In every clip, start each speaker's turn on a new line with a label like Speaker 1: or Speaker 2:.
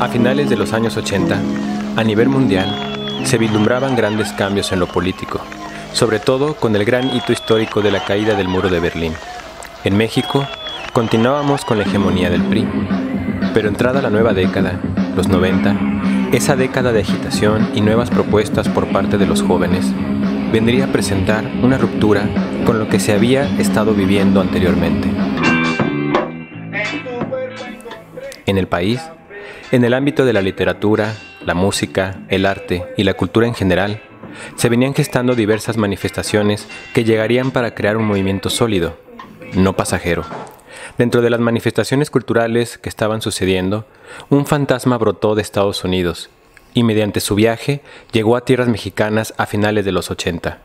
Speaker 1: A finales de los años 80, a nivel mundial, se vislumbraban grandes cambios en lo político, sobre todo con el gran hito histórico de la caída del muro de Berlín. En México, continuábamos con la hegemonía del PRI, pero entrada la nueva década, los 90, esa década de agitación y nuevas propuestas por parte de los jóvenes, vendría a presentar una ruptura con lo que se había estado viviendo anteriormente. En el país, en el ámbito de la literatura, la música, el arte y la cultura en general, se venían gestando diversas manifestaciones que llegarían para crear un movimiento sólido, no pasajero. Dentro de las manifestaciones culturales que estaban sucediendo, un fantasma brotó de Estados Unidos y mediante su viaje llegó a tierras mexicanas a finales de los 80,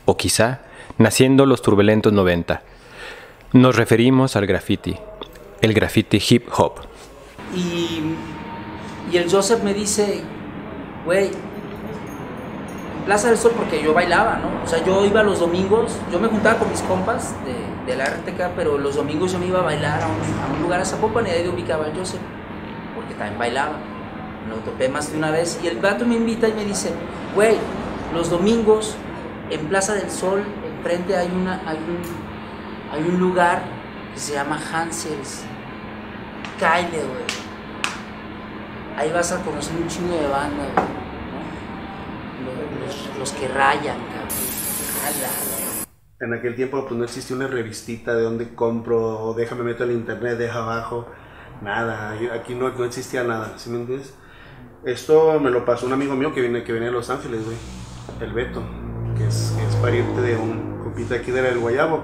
Speaker 1: o quizá naciendo los turbulentos 90. Nos referimos al graffiti, el graffiti hip hop.
Speaker 2: Y el Joseph me dice, güey, Plaza del Sol, porque yo bailaba, ¿no? O sea, yo iba los domingos, yo me juntaba con mis compas de la RTK, pero los domingos yo me iba a bailar a un lugar a Zapopan y ahí ubicaba al Joseph, porque también bailaba. Me lo topé más de una vez y el vato me invita y me dice, güey, los domingos en Plaza del Sol, enfrente hay un lugar que se llama Hansel's. Cáile, güey. Ahí vas a conocer un chingo de banda, güey, ¿no? Los que rayan, cabrón.
Speaker 3: En aquel tiempo pues no existía una revistita de dónde compro, o déjame meto el internet, deja abajo, nada, aquí no existía nada, ¿sí me entiendes? Esto me lo pasó un amigo mío que viene de Los Ángeles, güey, el Beto, que es pariente de un compita aquí del Guayabo,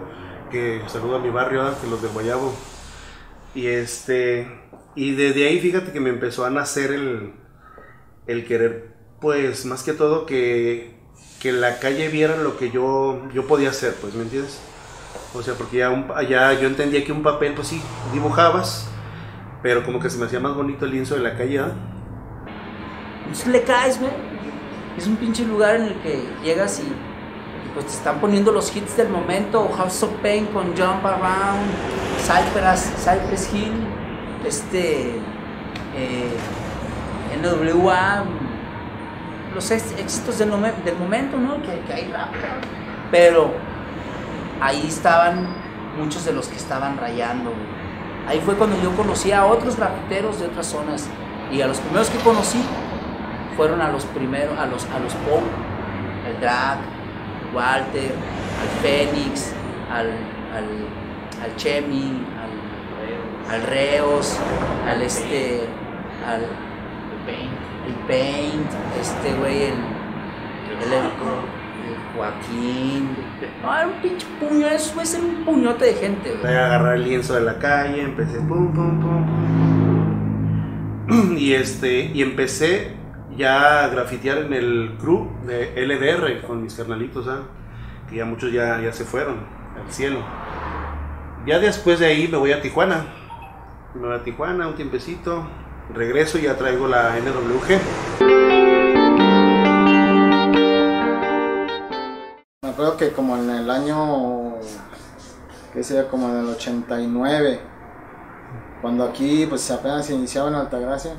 Speaker 3: que saludo a mi barrio, que los del Guayabo. Y desde ahí fíjate que me empezó a nacer el querer, pues más que todo que la calle viera lo que yo podía hacer, pues, ¿me entiendes? O sea, porque ya yo entendía que un papel, pues sí, dibujabas, pero como que se me hacía más bonito el lienzo de la calle, ¿eh?
Speaker 2: Pues le caes, güey. Es un pinche lugar en el que llegas y pues te están poniendo los hits del momento, House of Pain con Jump Around, Cypress Hill, NWA, los éxitos del momento, ¿no? Que hay rap, pero ahí estaban muchos de los que estaban rayando, güey. Ahí fue cuando yo conocí a otros grafiteros de otras zonas y a los primeros que conocí fueron a los Pop, el Drag, Walter, al Fénix, al Chemi, al Reos, el Paint, güey, el Joaquín. No, era un pinche puño, eso puede ser un puñote de gente, güey.
Speaker 3: Voy a agarrar el lienzo de la calle, empecé pum, pum, pum. Y empecé ya a grafitear en el crew de LDR con mis carnalitos, ¿eh? Que ya muchos ya se fueron al cielo. Ya después de ahí me voy a Tijuana. Un tiempecito, regreso y ya traigo la NWG.
Speaker 4: Me acuerdo que como en el año, que sería como en el 89, cuando aquí pues apenas se iniciaba en Altagracia,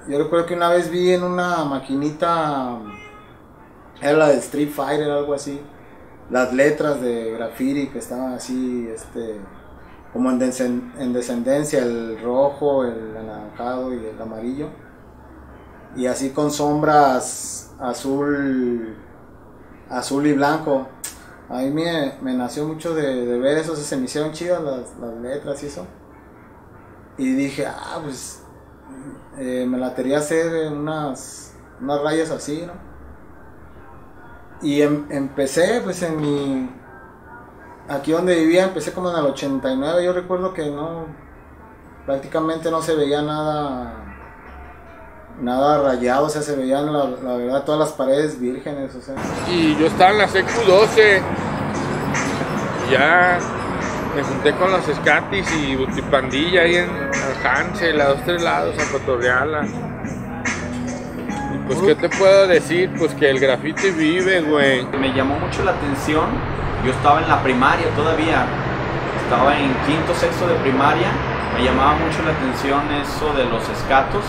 Speaker 4: yo recuerdo que una vez vi en una maquinita, era la de Street Fighter, algo así, las letras de graffiti que estaban así, como en descendencia, el rojo, el anaranjado y el amarillo, y así con sombras azul y blanco. A mí me nació mucho de ver eso, se me hicieron chidas las letras y eso, y dije, pues me latería hacer unas rayas así, ¿no? Y empecé pues aquí donde vivía, empecé como en el 89, yo recuerdo que prácticamente no se veía nada rayado, o sea, se veían la verdad todas las paredes vírgenes, o sea.
Speaker 5: Y yo estaba en la CQ12, y ya me junté con los Escatis y Butipandilla ahí en el Hansel, a 2-3 lados, a cotorrearla. Y pues, ¿qué te puedo decir? Pues que el graffiti vive, güey.
Speaker 6: Me llamó mucho la atención, yo estaba en la primaria todavía, estaba en quinto, sexto de primaria, me llamaba mucho la atención eso de los escatos,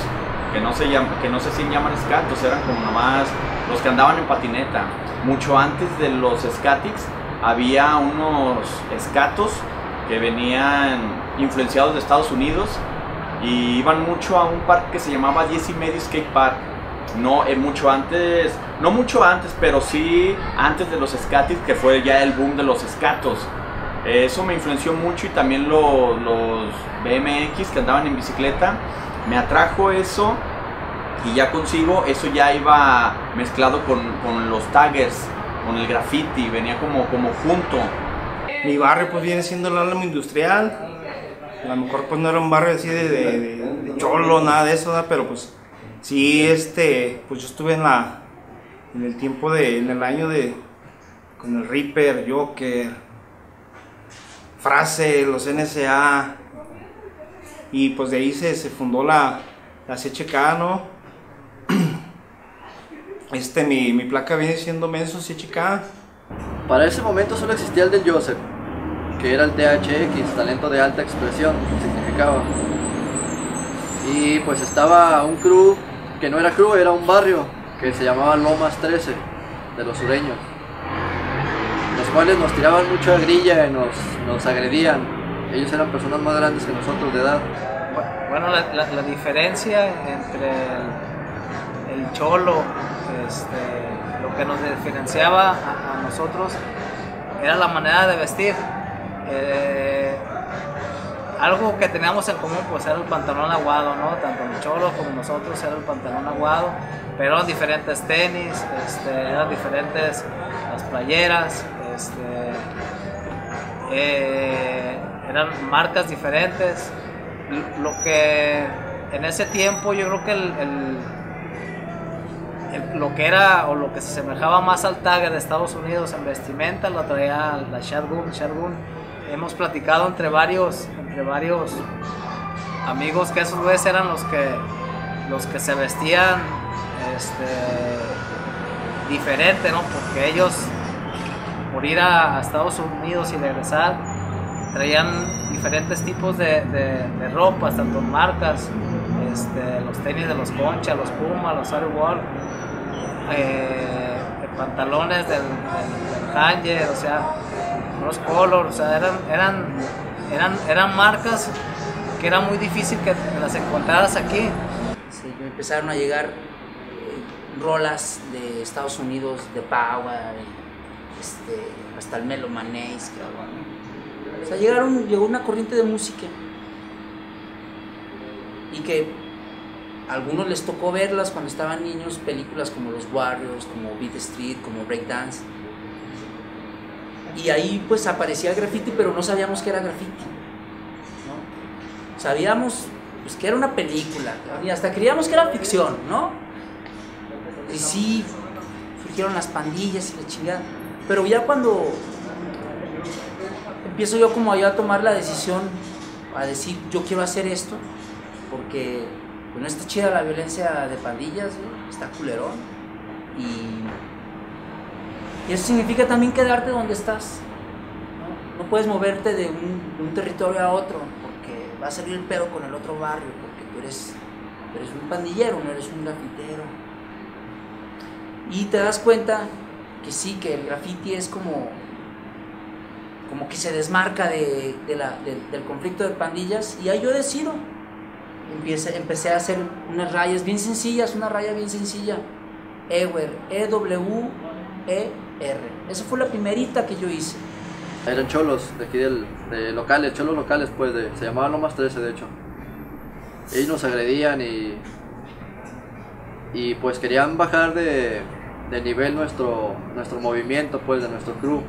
Speaker 6: que no se llaman skatos, eran como nomás los que andaban en patineta. Mucho antes de los skatix había unos skatos que venían influenciados de Estados Unidos y iban mucho a un parque que se llamaba 10 y medio Skate Park. No mucho antes, pero sí antes de los skatix, que fue ya el boom de los skatos. Eso me influenció mucho, y también los BMX que andaban en bicicleta, me atrajo eso, y ya consigo, eso ya iba mezclado con los taggers, con el graffiti, venía como junto.
Speaker 7: Mi barrio pues viene siendo el Álamo Industrial, a lo mejor pues no era un barrio así de cholo, nada de eso, ¿verdad? Pero pues sí, pues yo estuve en el tiempo en el año con el Reaper, Joker, Frase, los NSA, y pues de ahí se fundó la CHK, ¿no? Mi placa viene siendo Menso CHK.
Speaker 8: Para ese momento solo existía el del Joseph, que era el THX, talento de alta expresión, significaba. Y pues estaba un crew, que no era crew, era un barrio, que se llamaba Lomas 13, de los sureños, los cuales nos tiraban mucha grilla y nos agredían. Ellos eran personas más grandes que nosotros de edad.
Speaker 9: Bueno, la diferencia entre el cholo, lo que nos diferenciaba a nosotros era la manera de vestir. Algo que teníamos en común pues era el pantalón aguado, ¿no? Tanto el cholo como nosotros era el pantalón aguado, pero eran diferentes tenis, eran diferentes las playeras, eran marcas diferentes. Lo que en ese tiempo yo creo que lo que era o lo que se asemejaba más al Tagger de Estados Unidos en vestimenta lo traía la Shogun. Hemos platicado entre varios amigos que esos güeyes eran los que se vestían diferente, ¿no? Porque ellos, por ir a Estados Unidos y regresar, traían diferentes tipos de ropas, tanto marcas, los tenis de los Concha, los Puma, los Airwall, pantalones del Hanger, o sea, los Color, o sea, eran marcas que era muy difícil que las encontraras aquí.
Speaker 2: Sí, me empezaron a llegar rolas de Estados Unidos, de Power, hasta el Melo Manés, o sea, llegó una corriente de música y que a algunos les tocó verlas cuando estaban niños, películas como Los Warriors, como Beat Street, como Breakdance, y ahí pues aparecía el graffiti, pero no sabíamos que era graffiti, ¿no? Sabíamos pues que era una película y hasta creíamos que era ficción, ¿no? Y sí, surgieron las pandillas y la chingada, pero ya cuando empiezo yo como a tomar la decisión, a decir yo quiero hacer esto, porque pues no está chida la violencia de pandillas, ¿no? Está culerón, y eso significa también quedarte donde estás, ¿no? No puedes moverte de un territorio a otro, porque va a salir el pedo con el otro barrio, porque tú eres un pandillero, no eres un grafitero. Y te das cuenta que sí, que el graffiti es como que se desmarca del conflicto de pandillas, y ahí yo decido. Empecé a hacer unas rayas bien sencillas, una raya bien sencilla, Ewer, EWER. Esa fue la primerita que yo hice.
Speaker 8: Eran cholos de aquí de locales, cholos locales, pues se llamaban Lomas 13, de hecho. Ellos nos agredían y pues querían bajar de nivel nuestro movimiento, pues, de nuestro crew.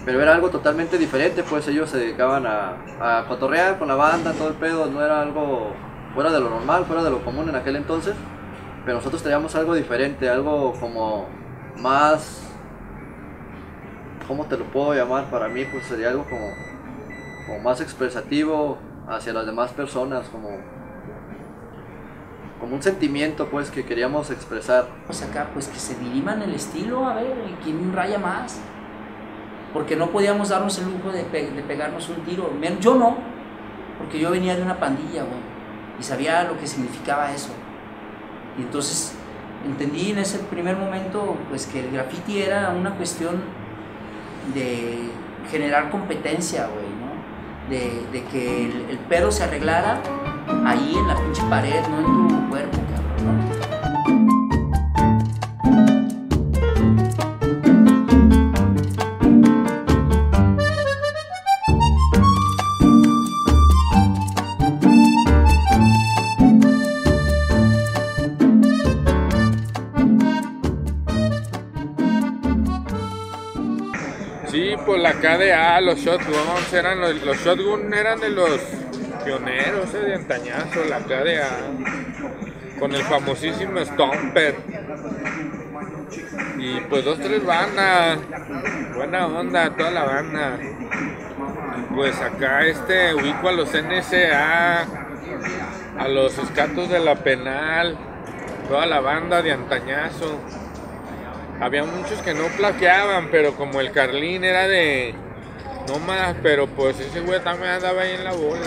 Speaker 8: Pero era algo totalmente diferente, pues ellos se dedicaban a cotorrear con la banda, todo el pedo, no era algo fuera de lo normal, fuera de lo común en aquel entonces. Pero nosotros teníamos algo diferente, algo como más, ¿cómo te lo puedo llamar? Para mí pues sería algo como más expresativo hacia las demás personas, como un sentimiento pues que queríamos expresar.
Speaker 2: Pues acá pues que se diriman el estilo, a ver, ¿quién raya más? Porque no podíamos darnos el lujo de pegarnos un tiro. Yo no, porque yo venía de una pandilla, güey, y sabía lo que significaba eso. Y entonces entendí en ese primer momento pues que el graffiti era una cuestión de generar competencia, güey, ¿no? De que el pedo se arreglara ahí en la pinche pared, no en tu cuerpo, cabrón, ¿no?
Speaker 5: Sí, pues la KDA, los Shotguns eran los Shotgun eran de los pioneros de antañazo, la KDA, con el famosísimo Stomper. Y pues 2, 3 bandas, buena onda toda la banda. Y pues acá ubico a los NSA, a los Escatos de la Penal, toda la banda de antañazo. Había muchos que no plaqueaban, pero como el Carlín era de nómadas, pero pues ese güey también andaba ahí en la bola.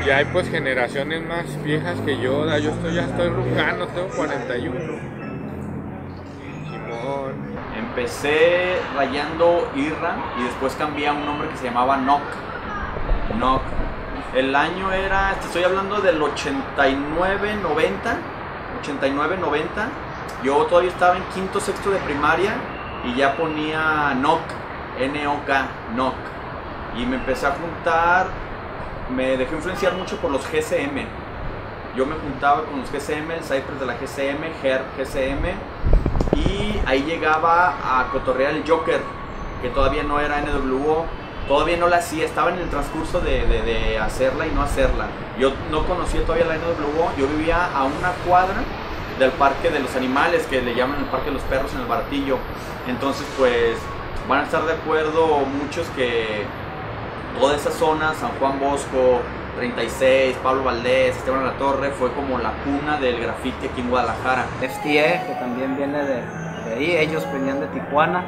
Speaker 5: Y hay pues generaciones más viejas que yo, ya estoy rujano, tengo 41. Simón.
Speaker 6: Empecé rayando Irra y después cambié a un nombre que se llamaba Nock. El año era, te estoy hablando del 89-90. Yo todavía estaba en quinto, sexto de primaria y ya ponía Nock, N-O-K, Nock. Y me empecé a juntar, me dejé influenciar mucho por los GCM. Yo me juntaba con los GCM, el Cypress de la GCM, GER, GCM. Y ahí llegaba a cotorrear el Joker, que todavía no era NWO. Todavía no la hacía, estaba en el transcurso de hacerla y no hacerla. Yo no conocía todavía la NWO, yo vivía a una cuadra del Parque de los Animales, que le llaman el Parque de los Perros en el Baratillo. Entonces pues van a estar de acuerdo muchos que toda esa zona, San Juan Bosco, 36, Pablo Valdés, Esteban La Torre, fue como la cuna del graffiti aquí en Guadalajara.
Speaker 9: FTA, que también viene de ahí, ellos venían de Tijuana,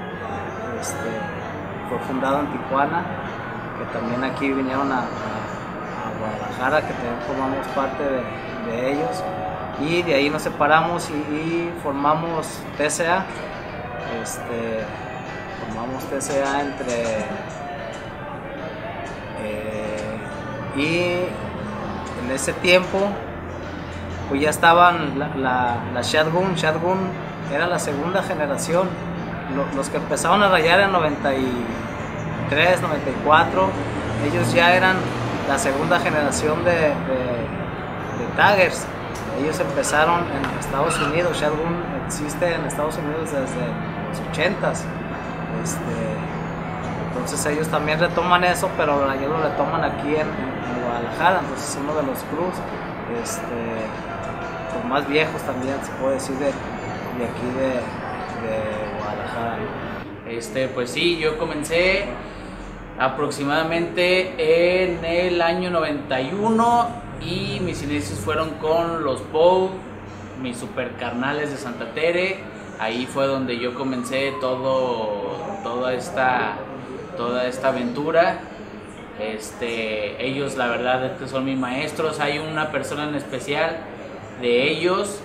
Speaker 9: fue fundado en Tijuana, que también aquí vinieron a Guadalajara, que también formamos parte de ellos. Y de ahí nos separamos y formamos TCA. Formamos TCA y en ese tiempo pues ya estaban la Shotgun. Shotgun era la segunda generación. Los que empezaron a rayar en 93, 94, ellos ya eran la segunda generación de taggers. Ellos empezaron en Estados Unidos. Shotgun existe en Estados Unidos desde los 80s. Entonces ellos también retoman eso, pero ellos lo retoman aquí en Guadalajara. Entonces uno de los crews los más viejos también, se puede decir, de aquí de Guadalajara.
Speaker 2: Pues sí, yo comencé aproximadamente en el año 91 y mis inicios fueron con los Pou, mis super carnales de Santa Tere. Ahí fue donde yo comencé toda esta aventura. Ellos la verdad es que son mis maestros. Hay una persona en especial de ellos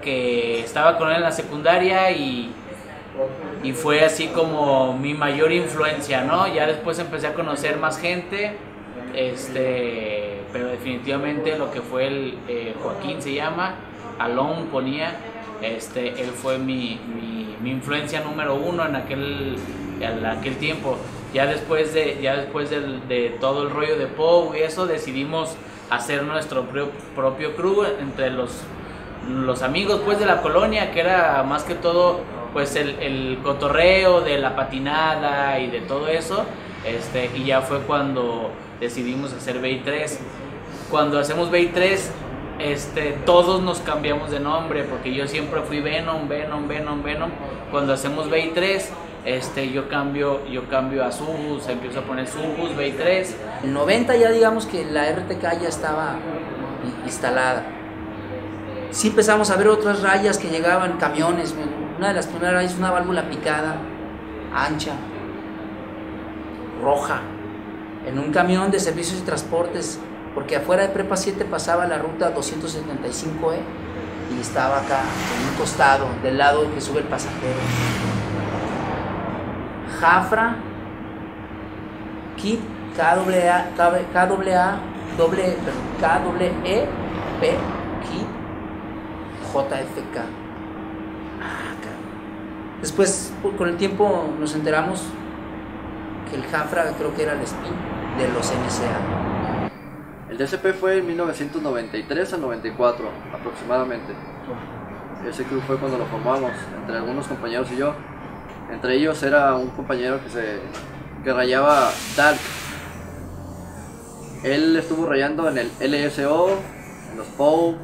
Speaker 2: que estaba con él en la secundaria y fue así como mi mayor influencia, ¿no? Ya después empecé a conocer más gente, pero definitivamente lo que fue el Joaquín se llama, Alon ponía, él fue mi influencia número uno en aquel tiempo. Ya después de todo el rollo de Pou y eso, decidimos hacer nuestro propio crew entre los amigos pues de la colonia, que era más que todo pues el cotorreo de la patinada y de todo eso, y ya fue cuando decidimos hacer BI3. Cuando hacemos BI3, todos nos cambiamos de nombre, porque yo siempre fui Venom. Cuando hacemos BI3, yo cambio a Subus, empiezo a poner Subus, BI3. En 90 ya digamos que la RTK ya estaba instalada. Sí empezamos a ver otras rayas que llegaban, camiones. Una de las primeras rayas, una válvula picada, ancha, roja, en un camión de servicios y transportes, porque afuera de Prepa 7 pasaba la ruta 275E, y estaba acá en un costado, del lado que sube el pasajero. Jafra, Kit, K-E-P, Kit, JFK. Después, con el tiempo, nos enteramos que el Jafra creo que era el spin de los NSA.
Speaker 8: El DSP fue en 1993 al 94 aproximadamente. Ese club fue cuando lo formamos, entre algunos compañeros y yo. Entre ellos era un compañero que rayaba Dark. Él estuvo rayando en el LSO, en los POW,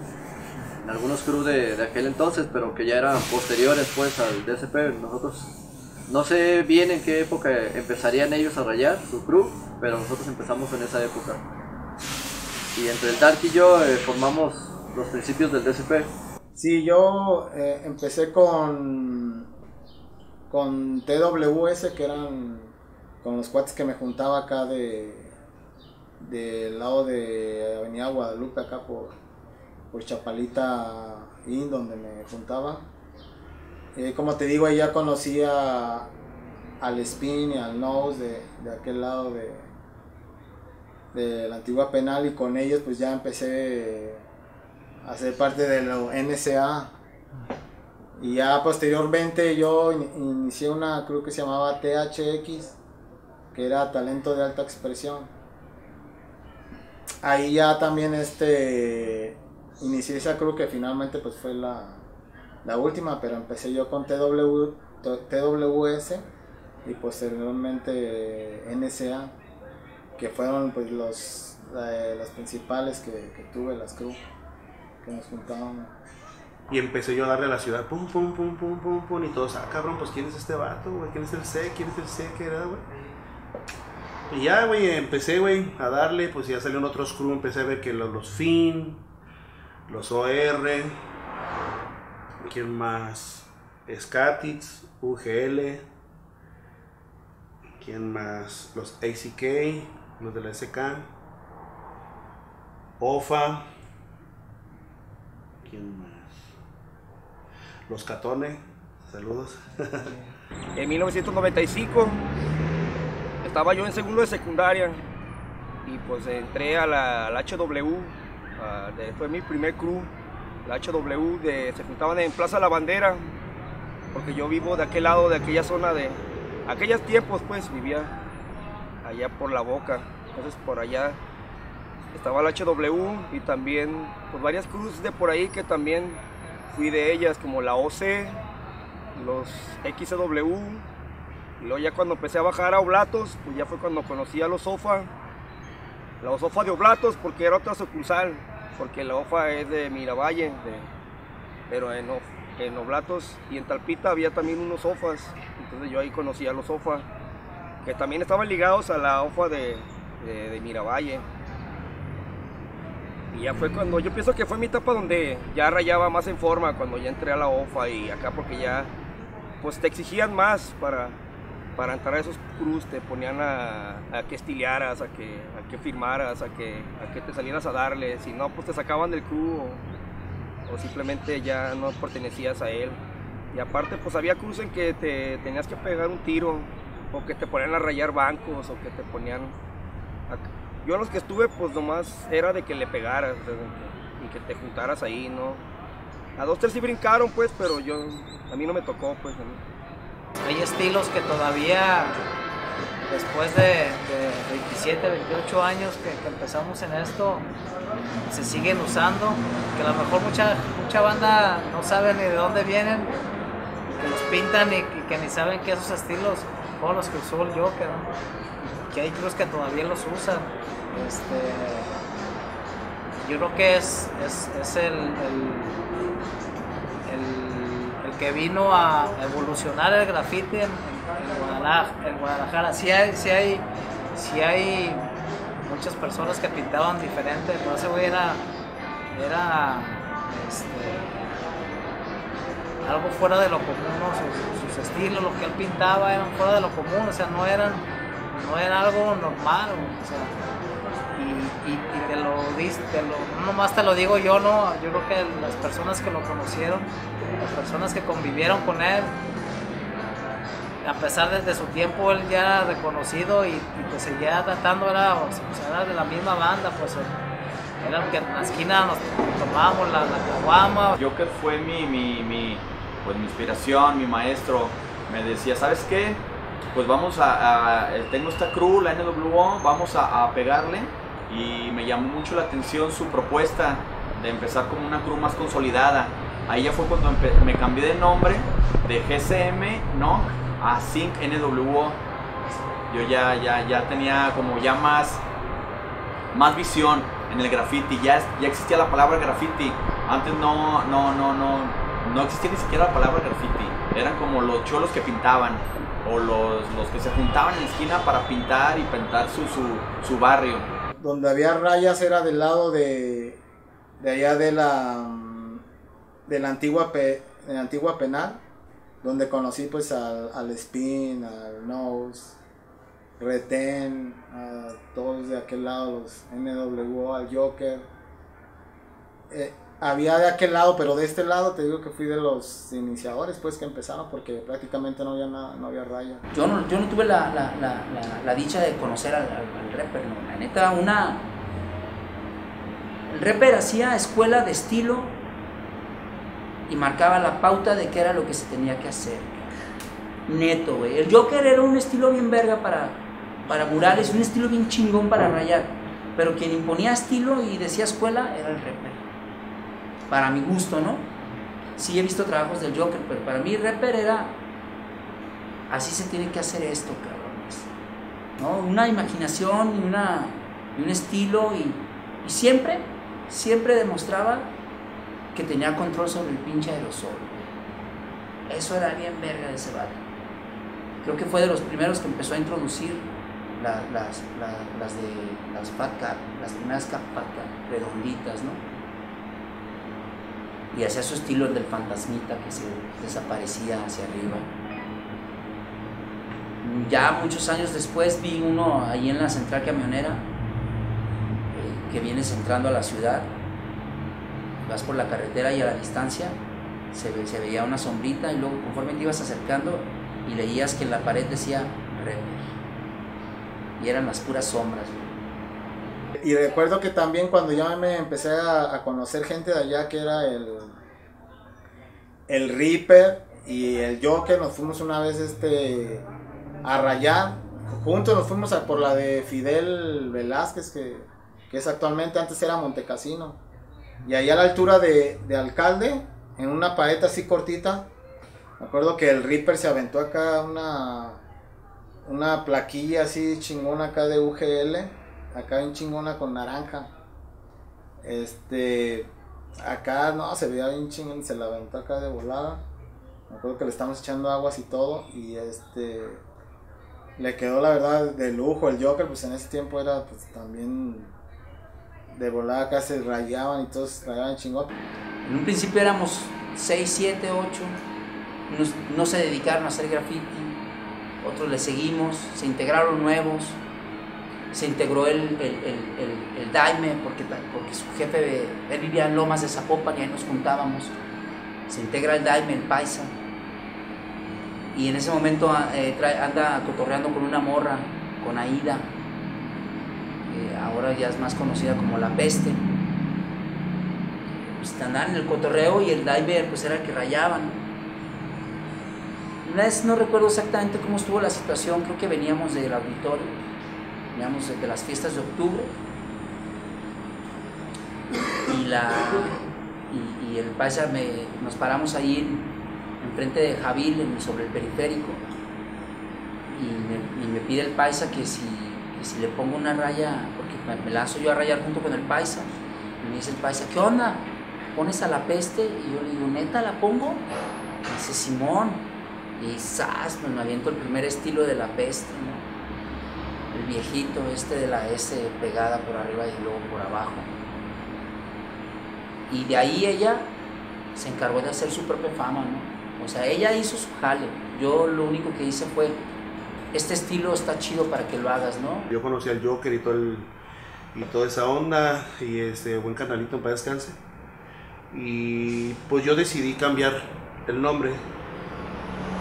Speaker 8: en algunos crews de aquel entonces, pero que ya eran posteriores pues al DSP. Nosotros no sé bien en qué época empezarían ellos a rayar su crew, pero nosotros empezamos en esa época. Y entre el Dark y yo formamos los principios del DSP.
Speaker 4: Sí, yo empecé con TWS, que eran con los cuates que me juntaba acá del lado de Avenida Guadalupe, acá por Chapalita Inn, donde me juntaba. Como te digo, ahí ya conocía al Spin y al Nose de aquel lado de la antigua penal, y con ellos pues ya empecé a ser parte de la NSA. Y ya posteriormente yo inicié una crew que se llamaba THX, que era talento de alta expresión. Ahí ya también inicié esa crew que finalmente pues fue la última, pero empecé yo con TWS y posteriormente NSA, que fueron pues las principales que tuve, las crew que nos juntábamos.
Speaker 3: Y empecé yo a darle a la ciudad, pum, pum, pum, pum, pum, pum, y todos, cabrón, pues ¿quién es este vato, güey? ¿Quién es el C? ¿Quién es el C? ¿Qué era, güey? Y ya, güey, empecé, güey, a darle, pues ya salieron otros crew, empecé a ver que los FIN, los OR, ¿quién más? Scatix, UGL, ¿quién más? Los ACK, los de la SK, OFA, ¿quién más? Los Catones, saludos.
Speaker 10: En 1995 estaba yo en segundo de secundaria y pues entré a la HW, fue mi primer crew, la HW, se juntaban en Plaza La Bandera, porque yo vivo de aquel lado, de aquella zona, de aquellos tiempos pues vivía allá por La Boca, entonces por allá estaba la HW y también pues varias crews de por ahí que también fui de ellas, como la OC, los XW, y luego ya cuando empecé a bajar a Oblatos, pues ya fue cuando conocí a los OFA de Oblatos, porque era otra sucursal, porque la OFA es de Miravalle, pero en Oblatos y en Talpita había también unos OFAs, entonces yo ahí conocí a los OFA, que también estaban ligados a la OFA de Miravalle. Y ya fue cuando, yo pienso que fue mi etapa donde ya rayaba más en forma, cuando ya entré a la OFA y acá, porque ya pues te exigían más para entrar a esos crews, te ponían a que estilearas, a que firmaras, a que te salieras a darle, si no pues te sacaban del crew o simplemente ya no pertenecías a él. Y aparte pues había crews en que te tenías que pegar un tiro, o que te ponían a rayar bancos, o que te ponían yo a los que estuve pues nomás era de que le pegaras, y que te juntaras ahí, ¿no? A 2, 3 sí brincaron pues, pero a mí no me tocó pues.
Speaker 9: Hay estilos que todavía después de 27, 28 años que empezamos en esto se siguen usando, que a lo mejor mucha banda no sabe ni de dónde vienen, que los pintan y que ni saben que esos estilos fueron los que usó el Joker, ¿no? Que hay crews que todavía los usan. Yo creo que es el que vino a evolucionar el graffiti en Guadalajara. Sí hay muchas personas que pintaban diferente, pero ese güey era algo fuera de lo común, ¿no? Sus estilos, lo que él pintaba eran fuera de lo común, o sea, no era algo normal, o sea, y de no nomás te lo digo yo, no, yo creo que las personas que lo conocieron, las personas que convivieron con él, a pesar de su tiempo él ya era reconocido y pues seguía tratando, era de la misma banda, pues era que en la esquina nos tomábamos la caguama.
Speaker 6: Joker fue mi inspiración, mi maestro. Me decía, ¿sabes qué? Pues vamos tengo esta crew, la NWO, vamos a pegarle. Y me llamó mucho la atención su propuesta de empezar como una crew más consolidada. Ahí ya fue cuando me cambié de nombre de GCM, ¿no? A Sync NWO. Yo ya tenía como ya más visión en el graffiti. Ya existía la palabra graffiti. Antes no existía ni siquiera la palabra graffiti. Eran como los cholos que pintaban, o los que se juntaban en la esquina para pintar su barrio.
Speaker 4: Donde había rayas era del lado de allá de la antigua penal, donde conocí pues al Spin, al Nose, Reten, a todos de aquel lado, los NWO, al Joker. Había de aquel lado, pero de este lado te digo que fui de los iniciadores pues que empezaron, porque prácticamente no había raya.
Speaker 2: Yo no tuve la dicha de conocer al rapper, no. La neta, el rapper hacía escuela de estilo y marcaba la pauta de qué era lo que se tenía que hacer. Neto, güey. El Joker era un estilo bien verga para murales, un estilo bien chingón para rayar, pero quien imponía estilo y decía escuela era el rapper. Para mi gusto, ¿no? Sí he visto trabajos del Joker, pero para mí rapper era así se tiene que hacer esto, cabrones, ¿no? Una imaginación y un estilo y siempre demostraba que tenía control sobre el pinche aerosol. Eso era bien verga de ese vato. Creo que fue de los primeros que empezó a introducir las Fat Cap, las primeras Fat Cap redonditas, ¿no? Y hacía su estilo, el del fantasmita que se desaparecía hacia arriba. Ya muchos años después vi uno ahí en la central camionera, que vienes entrando a la ciudad, vas por la carretera y a la distancia se veía una sombrita, y luego conforme te ibas acercando y leías que en la pared decía rapper, y eran las puras sombras.
Speaker 4: Y recuerdo que también cuando ya me empecé a conocer gente de allá, que era el Reaper y el Joker, nos fuimos una vez a rayar juntos, nos fuimos por la de Fidel Velázquez, que es actualmente, antes era Montecasino, y allá a la altura de Alcalde, en una pared así cortita, me acuerdo que el Reaper se aventó acá una plaquilla así chingona acá de UGL, acá bien chingona con naranja. Acá no, se veía bien chingón, se la aventó acá de volada. Me acuerdo que le estamos echando aguas y todo, y le quedó la verdad de lujo. El Joker pues en ese tiempo era pues también de volada, acá se rayaban y todos rayaban chingón.
Speaker 2: En un principio éramos 6, 7, 8, no se dedicaron a hacer graffiti, otros le seguimos, se integraron nuevos. Se integró el Daime porque su jefe, él vivía en Lomas de Zapopan y ahí nos juntábamos. Se integra el Daime, el Paisa, y en ese momento anda cotorreando con una morra, con Aida, ahora ya es más conocida como La Peste. Pues andaban en el cotorreo y el Daime pues era el que rayaban. Una vez no recuerdo exactamente cómo estuvo la situación, creo que veníamos del auditorio, digamos, de las fiestas de octubre, y el Paisa nos paramos ahí enfrente de Javil, sobre el periférico, y me pide el Paisa que si le pongo una raya, porque me lanzo yo a rayar junto con el Paisa, y me dice el Paisa, ¿qué onda? ¿Pones a La Peste? Y yo le digo, ¿neta la pongo? Me dice, Simón, y ¡zas! Me aviento el primer estilo de La Peste, ¿no? El viejito de la S pegada por arriba y luego por abajo. Y de ahí ella se encargó de hacer su propia fama, ¿no? O sea, ella hizo su jale. Yo lo único que hice fue, este estilo está chido para que lo hagas, ¿no?
Speaker 3: Yo conocí al Joker y todo y toda esa onda, y buen canalito en paz descanse. Y pues yo decidí cambiar el nombre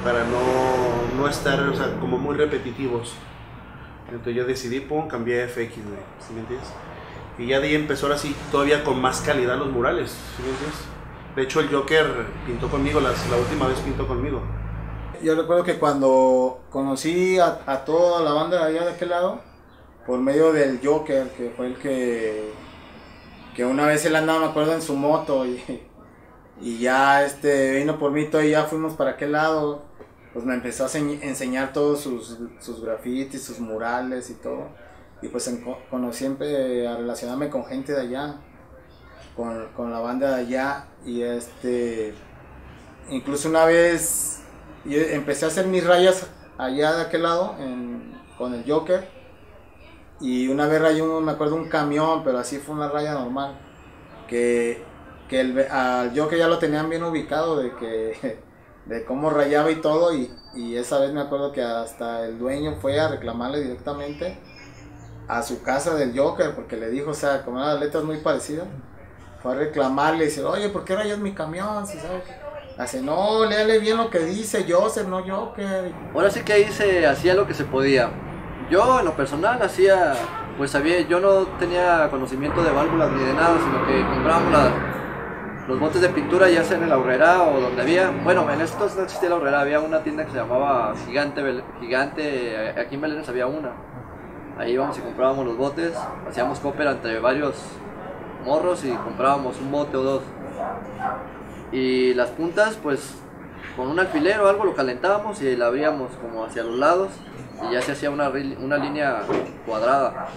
Speaker 3: para no estar, o sea, como muy repetitivos. Entonces yo decidí, cambié a FX, güey, ¿sí me entiendes? Y ya de ahí empezó ahora sí, todavía con más calidad los murales, ¿sí me entiendes? De hecho el Joker pintó conmigo, la última vez pintó conmigo.
Speaker 4: Yo recuerdo que cuando conocí a toda la banda de allá de aquel lado, por medio del Joker, que fue el que una vez él andaba, me acuerdo, en su moto y ya vino por mí todo y ya fuimos para aquel lado, pues me empezó a enseñar todos sus grafitis, sus murales y todo, y pues conocí a relacionarme con gente de allá, con la banda de allá, y incluso una vez yo empecé a hacer mis rayas allá de aquel lado con el Joker, y una vez rayé me acuerdo un camión, pero así fue una raya normal, que al Joker ya lo tenían bien ubicado de cómo rayaba y todo, y esa vez me acuerdo que hasta el dueño fue a reclamarle directamente a su casa del Joker, porque le dijo, o sea, como eran las letras muy parecidas, fue a reclamarle y dice, oye, ¿por qué rayas mi camión? Si sabes que... Hace, no, léale bien lo que dice Joseph, no Joker.
Speaker 8: Ahora sí que ahí se hacía lo que se podía. Yo en lo personal hacía, pues yo no tenía conocimiento de válvulas ni de nada, sino que comprábamos los botes de pintura ya sea en la Aurrera o donde había. Bueno, en estos no existía la Aurrera, había una tienda que se llamaba Gigante, aquí en Belénes había una. Ahí íbamos y comprábamos los botes, hacíamos cooper entre varios morros y comprábamos un bote o dos. Y las puntas, pues con un alfiler o algo lo calentábamos y la abríamos como hacia los lados y ya se hacía una línea cuadrada.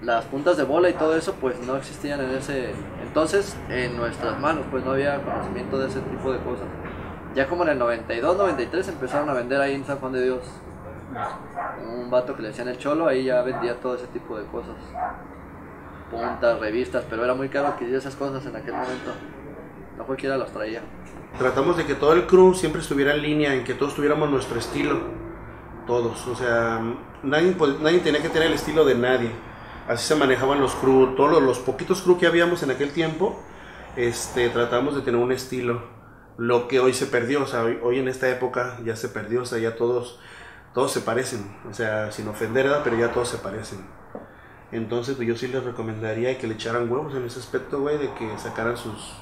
Speaker 8: Las puntas de bola y todo eso pues no existían en ese entonces en nuestras manos, pues no había conocimiento de ese tipo de cosas. Ya como en el 92, 93 empezaron a vender ahí en San Juan de Dios. Un vato que le decían el Cholo, ahí ya vendía todo ese tipo de cosas. Puntas, revistas, pero era muy caro adquirir esas cosas en aquel momento. No cualquiera las traía.
Speaker 3: Tratamos de que todo el crew siempre estuviera en línea, en que todos tuviéramos nuestro estilo. Todos, o sea, nadie tenía que tener el estilo de nadie. Así se manejaban los crew, todos los poquitos crew que habíamos en aquel tiempo, tratamos de tener un estilo. Lo que hoy se perdió, o sea, hoy en esta época ya se perdió, o sea, ya todos se parecen, o sea, sin ofender, ¿verdad? Pero ya todos se parecen. Entonces, pues yo sí les recomendaría que le echaran huevos en ese aspecto, güey, de que sacaran sus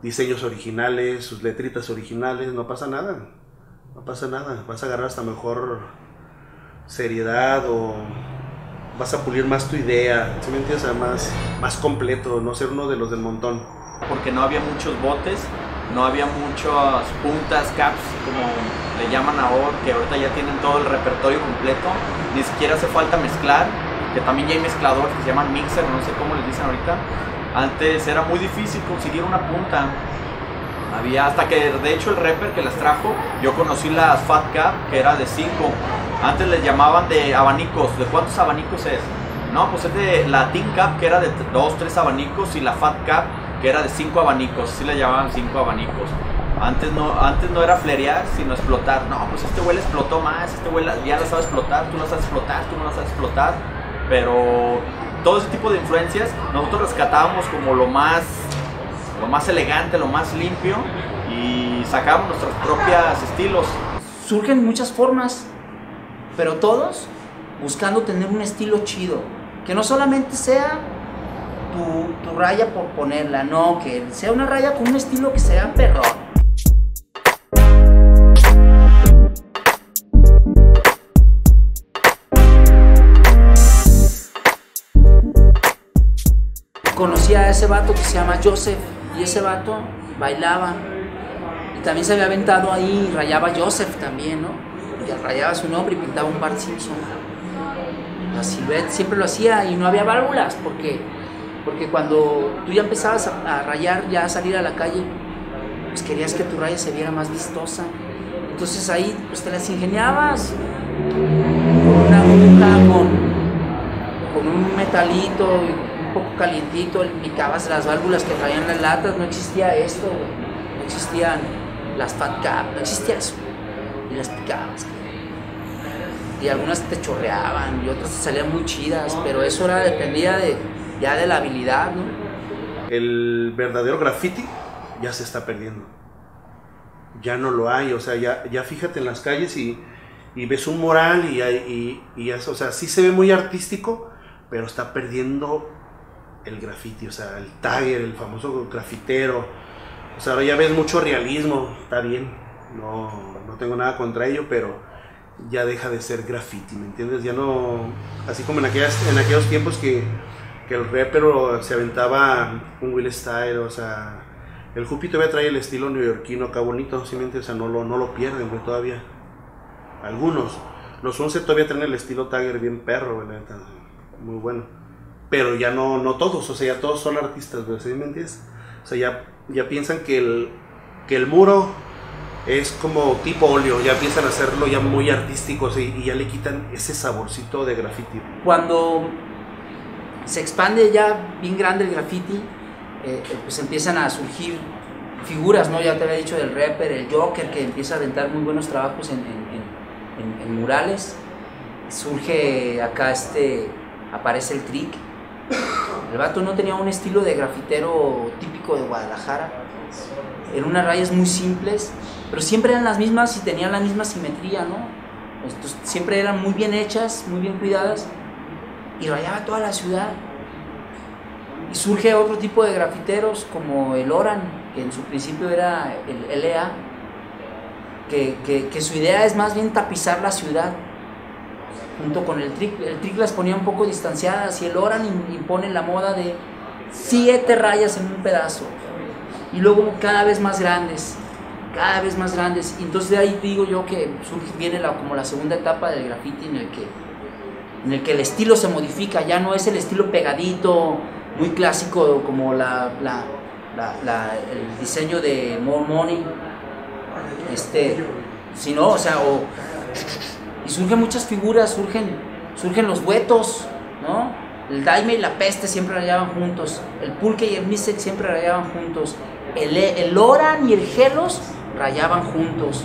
Speaker 3: diseños originales, sus letritas originales, no pasa nada, vas a agarrar hasta mejor seriedad o vas a pulir más tu idea, ¿sí me entiendes? O sea, más completo, no ser uno de los del montón.
Speaker 6: Porque no había muchos botes, no había muchas puntas, caps, como le llaman ahora, que ahorita ya tienen todo el repertorio completo, ni siquiera hace falta mezclar, que también ya hay mezcladores que se llaman mixer, no sé cómo les dicen ahorita. Antes era muy difícil conseguir una punta. Había hasta que de hecho el rapper que las trajo, yo conocí las Fat Cap, que era de 5. Antes les llamaban de abanicos. ¿De cuántos abanicos es? No, pues es de la Tin Cap, que era de 2, 3 abanicos, y la Fat Cap, que era de 5 abanicos. Así le llamaban 5 abanicos. Antes no era flerear, sino explotar. No, pues este güey le explotó más, este güey ya la sabe explotar, tú la sabes explotar, tú no la sabes explotar. Pero todo ese tipo de influencias nosotros rescatábamos como lo más elegante, lo más limpio, y sacábamos nuestros propios estilos.
Speaker 2: Surgen muchas formas, pero todos buscando tener un estilo chido, que no solamente sea tu raya por ponerla, no, que sea una raya con un estilo que sea perrón. Conocí a ese vato que se llama Joseph, y ese vato bailaba y también se había aventado ahí y rayaba Joseph también, ¿no? Y rayaba su nombre y pintaba un Bart Simpson. La Silhouette siempre lo hacía y no había válvulas, porque cuando tú ya empezabas a rayar, ya a salir a la calle, pues querías que tu raya se viera más vistosa. Entonces ahí pues te las ingeniabas con una aguja, con un metalito un poco calientito, picabas las válvulas que traían las latas. No existía esto, güey. No existían las Fat Cap, no existía eso, y las picabas. y algunas te chorreaban y otras te salían muy chidas, pero eso dependía ya de la habilidad, ¿no?
Speaker 3: El verdadero graffiti ya se está perdiendo. Ya no lo hay, o sea, ya fíjate en las calles y ves un mural y eso, o sea, sí se ve muy artístico, pero está perdiendo el graffiti, o sea, el tagger, el famoso grafitero. O sea, ahora ya ves mucho realismo, está bien, no tengo nada contra ello, pero ya deja de ser graffiti, ¿me entiendes? Ya no, así como en aquellos tiempos que el rapper se aventaba un Will Style, o sea, el Jupi todavía trae el estilo neoyorquino acá bonito, ¿sí me entiendes? O sea, no lo pierden, güey, todavía. Algunos, los 11 todavía traen el estilo tagger bien perro, güey, muy bueno. Pero ya no todos, o sea, ya todos son artistas, güey, ¿sí me entiendes? O sea, ya piensan que el muro es como tipo óleo, ya piensan a hacerlo ya muy artístico, ¿sí? Y ya le quitan ese saborcito de graffiti.
Speaker 2: Cuando se expande ya bien grande el graffiti, pues empiezan a surgir figuras, ¿no? Ya te había dicho del rapper, el Joker, que empieza a aventar muy buenos trabajos en murales. Surge acá aparece el Trick. El vato no tenía un estilo de grafitero típico de Guadalajara. Eran unas rayas muy simples, pero siempre eran las mismas y tenían la misma simetría, ¿no? Entonces, siempre eran muy bien hechas, muy bien cuidadas, y rayaba toda la ciudad. Y surge otro tipo de grafiteros como el Oran, que en su principio era el LA, que su idea es más bien tapizar la ciudad, junto con el Trick. El Trick las ponía un poco distanciadas y el Oran impone la moda de 7 rayas en un pedazo, y luego cada vez más grandes, y entonces de ahí digo yo que viene como la segunda etapa del graffiti en el que el estilo se modifica, ya no es el estilo pegadito, muy clásico como el diseño de More Money, sino, o sea, y surgen muchas figuras, surgen los Huetos, ¿no? El Daime y la Peste siempre rayaban juntos, el Pulque y el Mystic siempre rayaban juntos, el Oran y el Gelos rayaban juntos.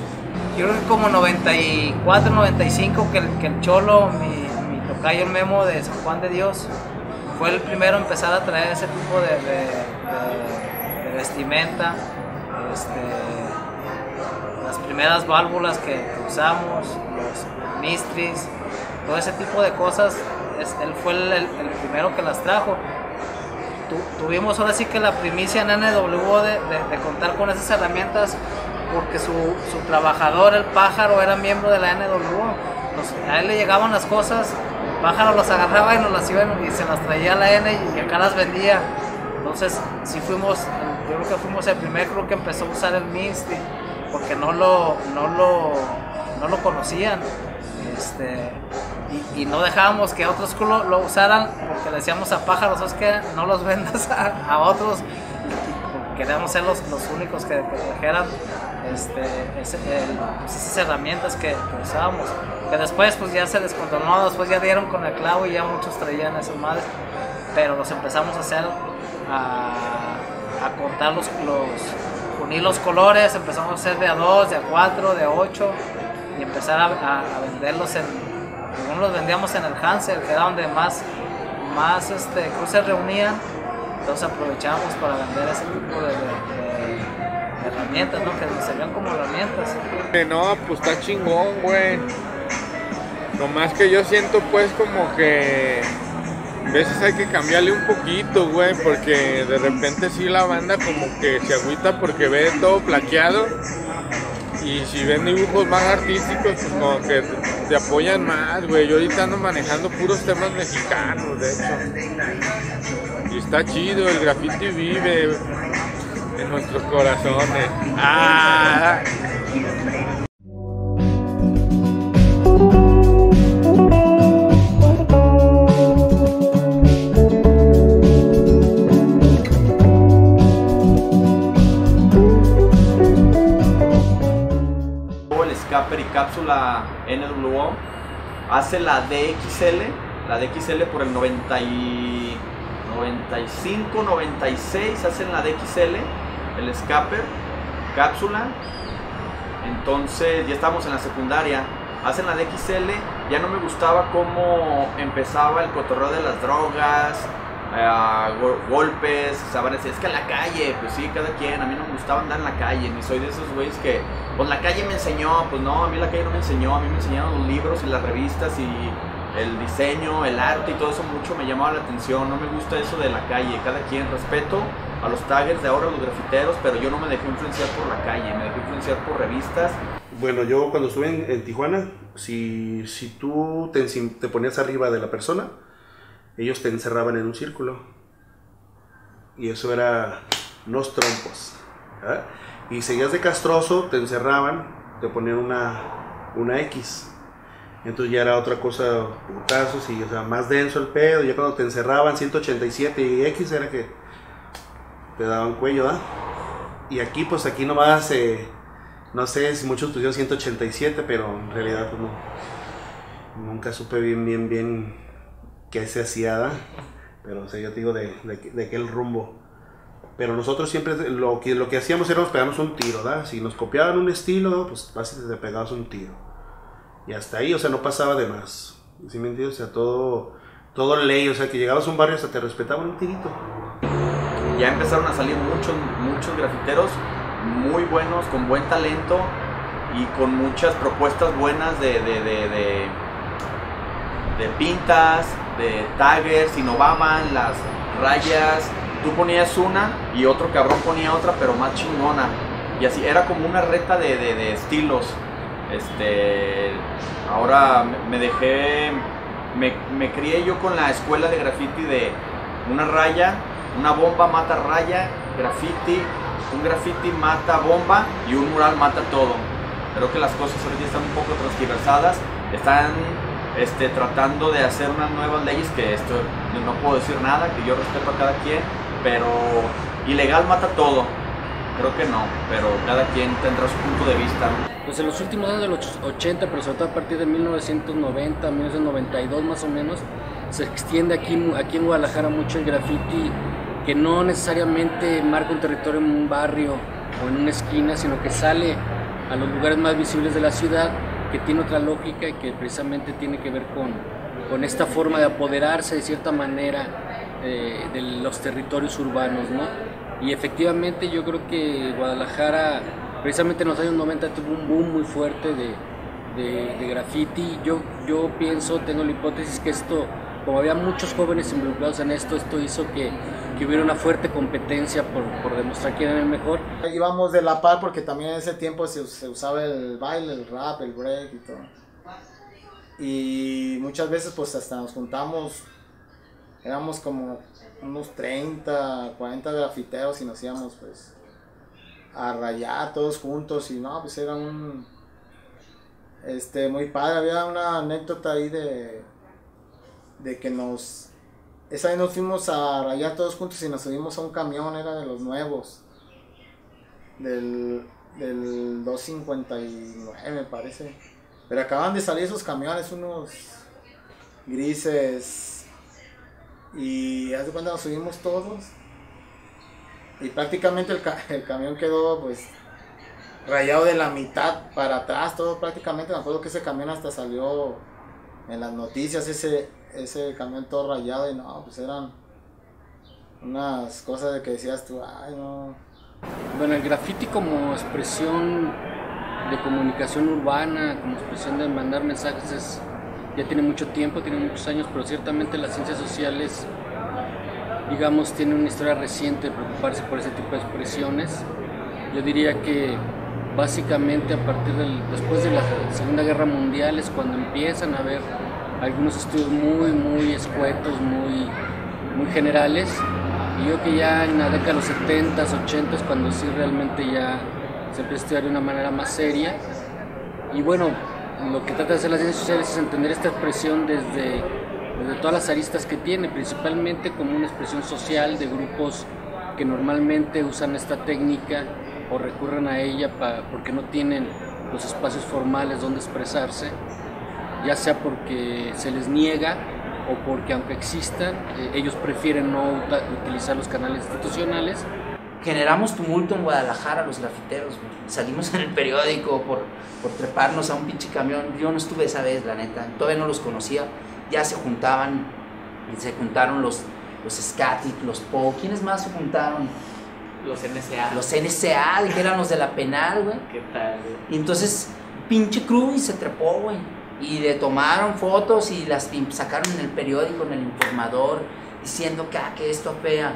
Speaker 9: Yo creo que como 94, 95 que el Cholo, mi tocayo, el Memo de San Juan de Dios, fue el primero a empezar a traer ese tipo de vestimenta, las primeras válvulas que usamos, los mistris, todo ese tipo de cosas. Él fue el primero que las trajo. Tuvimos ahora sí que la primicia en NWO de contar con esas herramientas, porque su trabajador, el Pájaro, era miembro de la NWO. A él le llegaban las cosas, el Pájaro las agarraba y nos las iba y se las traía a la N y acá las vendía. Entonces sí yo creo que fuimos el primer crew que empezó a usar el Misty, porque no lo conocían. Y no dejábamos que otros lo usaran, porque le decíamos a Pájaros, es que no los vendas a otros, queríamos ser los únicos que trajeran esas herramientas que usábamos, que después pues ya se descontroló, después ya dieron con el clavo y ya muchos traían esas madres, pero los empezamos a hacer, a cortar unir los colores, empezamos a hacer de a 2, de a 4, de a 8, y empezar a venderlos según los vendíamos en el Hansel, que era donde más crews se reunían. Entonces aprovechábamos para vender ese tipo de herramientas, ¿no? Que nos servían como herramientas.
Speaker 5: No, pues está chingón, güey. Nomás que yo siento pues como que a veces hay que cambiarle un poquito, güey, porque de repente sí la banda como que se agüita porque ve todo plaqueado. Y si ven dibujos más artísticos, pues como que te apoyan más, güey. Yo ahorita ando manejando puros temas mexicanos, de hecho. Y está chido, el graffiti vive en nuestros corazones. ¡Ah!
Speaker 6: Scapper y Cápsula NWO hace la DXL por el 95, 96 hacen la DXL, el Scapper, Cápsula. Entonces ya estamos en la secundaria, hacen la DXL ya no me gustaba cómo empezaba el cotorreo de las drogas, golpes, saben decir, es que en la calle, pues sí, cada quien, a mí no me gustaba andar en la calle, ni soy de esos güeyes que, pues la calle me enseñó, pues no, a mí la calle no me enseñó, a mí me enseñaron los libros y las revistas y el diseño, el arte y todo eso mucho me llamaba la atención, no me gusta eso de la calle, cada quien, respeto a los taggers de ahora, los grafiteros, pero yo no me dejé influenciar por la calle, me dejé influenciar por revistas.
Speaker 3: Bueno, yo cuando estuve en Tijuana, si tú te ponías arriba de la persona, ellos te encerraban en un círculo. Y eso era los trompos. ¿Verdad? Y seguías de castroso, te encerraban, te ponían una X. Entonces ya era otra cosa, putazos y o sea, más denso el pedo. Ya cuando te encerraban 187 y X era que te daban cuello, ¿verdad? Y aquí, pues aquí nomás, no sé si muchos pusieron 187, pero en realidad pues no. Nunca supe bien qué se hacía, ¿verdad? Pero o sea, yo te digo de aquel rumbo. Pero nosotros siempre lo que hacíamos era nos pegarnos un tiro, ¿verdad? Si nos copiaban un estilo, pues básicamente te pegabas un tiro. Y hasta ahí, o sea, no pasaba de más. ¿Sí me entiendes? O sea, todo ley, o sea, que llegabas a un barrio hasta te respetaban un tirito.
Speaker 6: Ya empezaron a salir muchos grafiteros muy buenos, con buen talento y con muchas propuestas buenas de pintas, de taggers, innovaban las rayas, tú ponías una y otro cabrón ponía otra pero más chingona y así era como una reta de estilos. Ahora me crié yo con la escuela de graffiti de una raya, una bomba mata raya, graffiti, un graffiti mata bomba y un mural mata todo. Creo que las cosas ahorita están un poco transgiversadas, están tratando de hacer unas nuevas leyes que no puedo decir nada, que yo respeto a cada quien, pero ilegal mata todo. Creo que no, pero cada quien tendrá su punto de vista.
Speaker 11: Pues en los últimos años de los 80, pero sobre todo a partir de 1990, 1992 más o menos, se extiende aquí en Guadalajara mucho el graffiti, que no necesariamente marca un territorio en un barrio o en una esquina, sino que sale a los lugares más visibles de la ciudad, que tiene otra lógica y que precisamente tiene que ver con esta forma de apoderarse de cierta manera de los territorios urbanos, ¿no? Y efectivamente yo creo que Guadalajara, precisamente en los años 90, tuvo un boom muy fuerte de graffiti. Yo pienso, tengo la hipótesis que esto, como había muchos jóvenes involucrados en esto hizo que hubiera una fuerte competencia por demostrar quién era el mejor.
Speaker 4: Íbamos de la par porque también en ese tiempo se usaba el baile, el rap, el break y todo. Y muchas veces pues hasta nos juntamos, éramos como unos 30, 40 grafiteros y nos íbamos pues a rayar todos juntos y no, pues era muy padre. Había una anécdota ahí de que esa vez nos fuimos a rayar todos juntos y nos subimos a un camión, era de los nuevos, del 259 me parece, pero acaban de salir esos camiones, unos grises, y hace cuando nos subimos todos y prácticamente el camión quedó pues rayado de la mitad para atrás, todo prácticamente. Me acuerdo que ese camión hasta salió en las noticias, ese camión todo rayado y no, pues eran unas cosas de que decías tú, ay no.
Speaker 11: Bueno, el graffiti como expresión de comunicación urbana, como expresión de mandar mensajes, ya tiene mucho tiempo, tiene muchos años, pero ciertamente las ciencias sociales, digamos, tienen una historia reciente de preocuparse por ese tipo de expresiones. Yo diría que básicamente después de la Segunda Guerra Mundial es cuando empiezan a haber algunos estudios muy escuetos, muy generales, y yo que ya en la década de los 70s, 80s, cuando sí realmente ya se empieza a estudiar de una manera más seria. Y bueno, lo que trata de hacer las ciencias sociales es entender esta expresión desde todas las aristas que tiene, principalmente como una expresión social de grupos que normalmente usan esta técnica o recurren a ella porque no tienen los espacios formales donde expresarse, ya sea porque se les niega o porque aunque existan, ellos prefieren no utilizar los canales institucionales.
Speaker 2: generamos tumulto en Guadalajara los grafiteros, güey. Salimos en el periódico por treparnos a un pinche camión. Yo no estuve esa vez, la neta, todavía no los conocía. Ya se juntaron los Scatic, los Po. ¿Quiénes más se juntaron?
Speaker 9: Los NSA.
Speaker 2: Los NSA, que eran los de la penal, güey.
Speaker 9: ¿Qué tal, güey?
Speaker 2: Y entonces, pinche crew y se trepó, güey. Y le tomaron fotos y las sacaron en el periódico, en el Informador, diciendo que esto apea.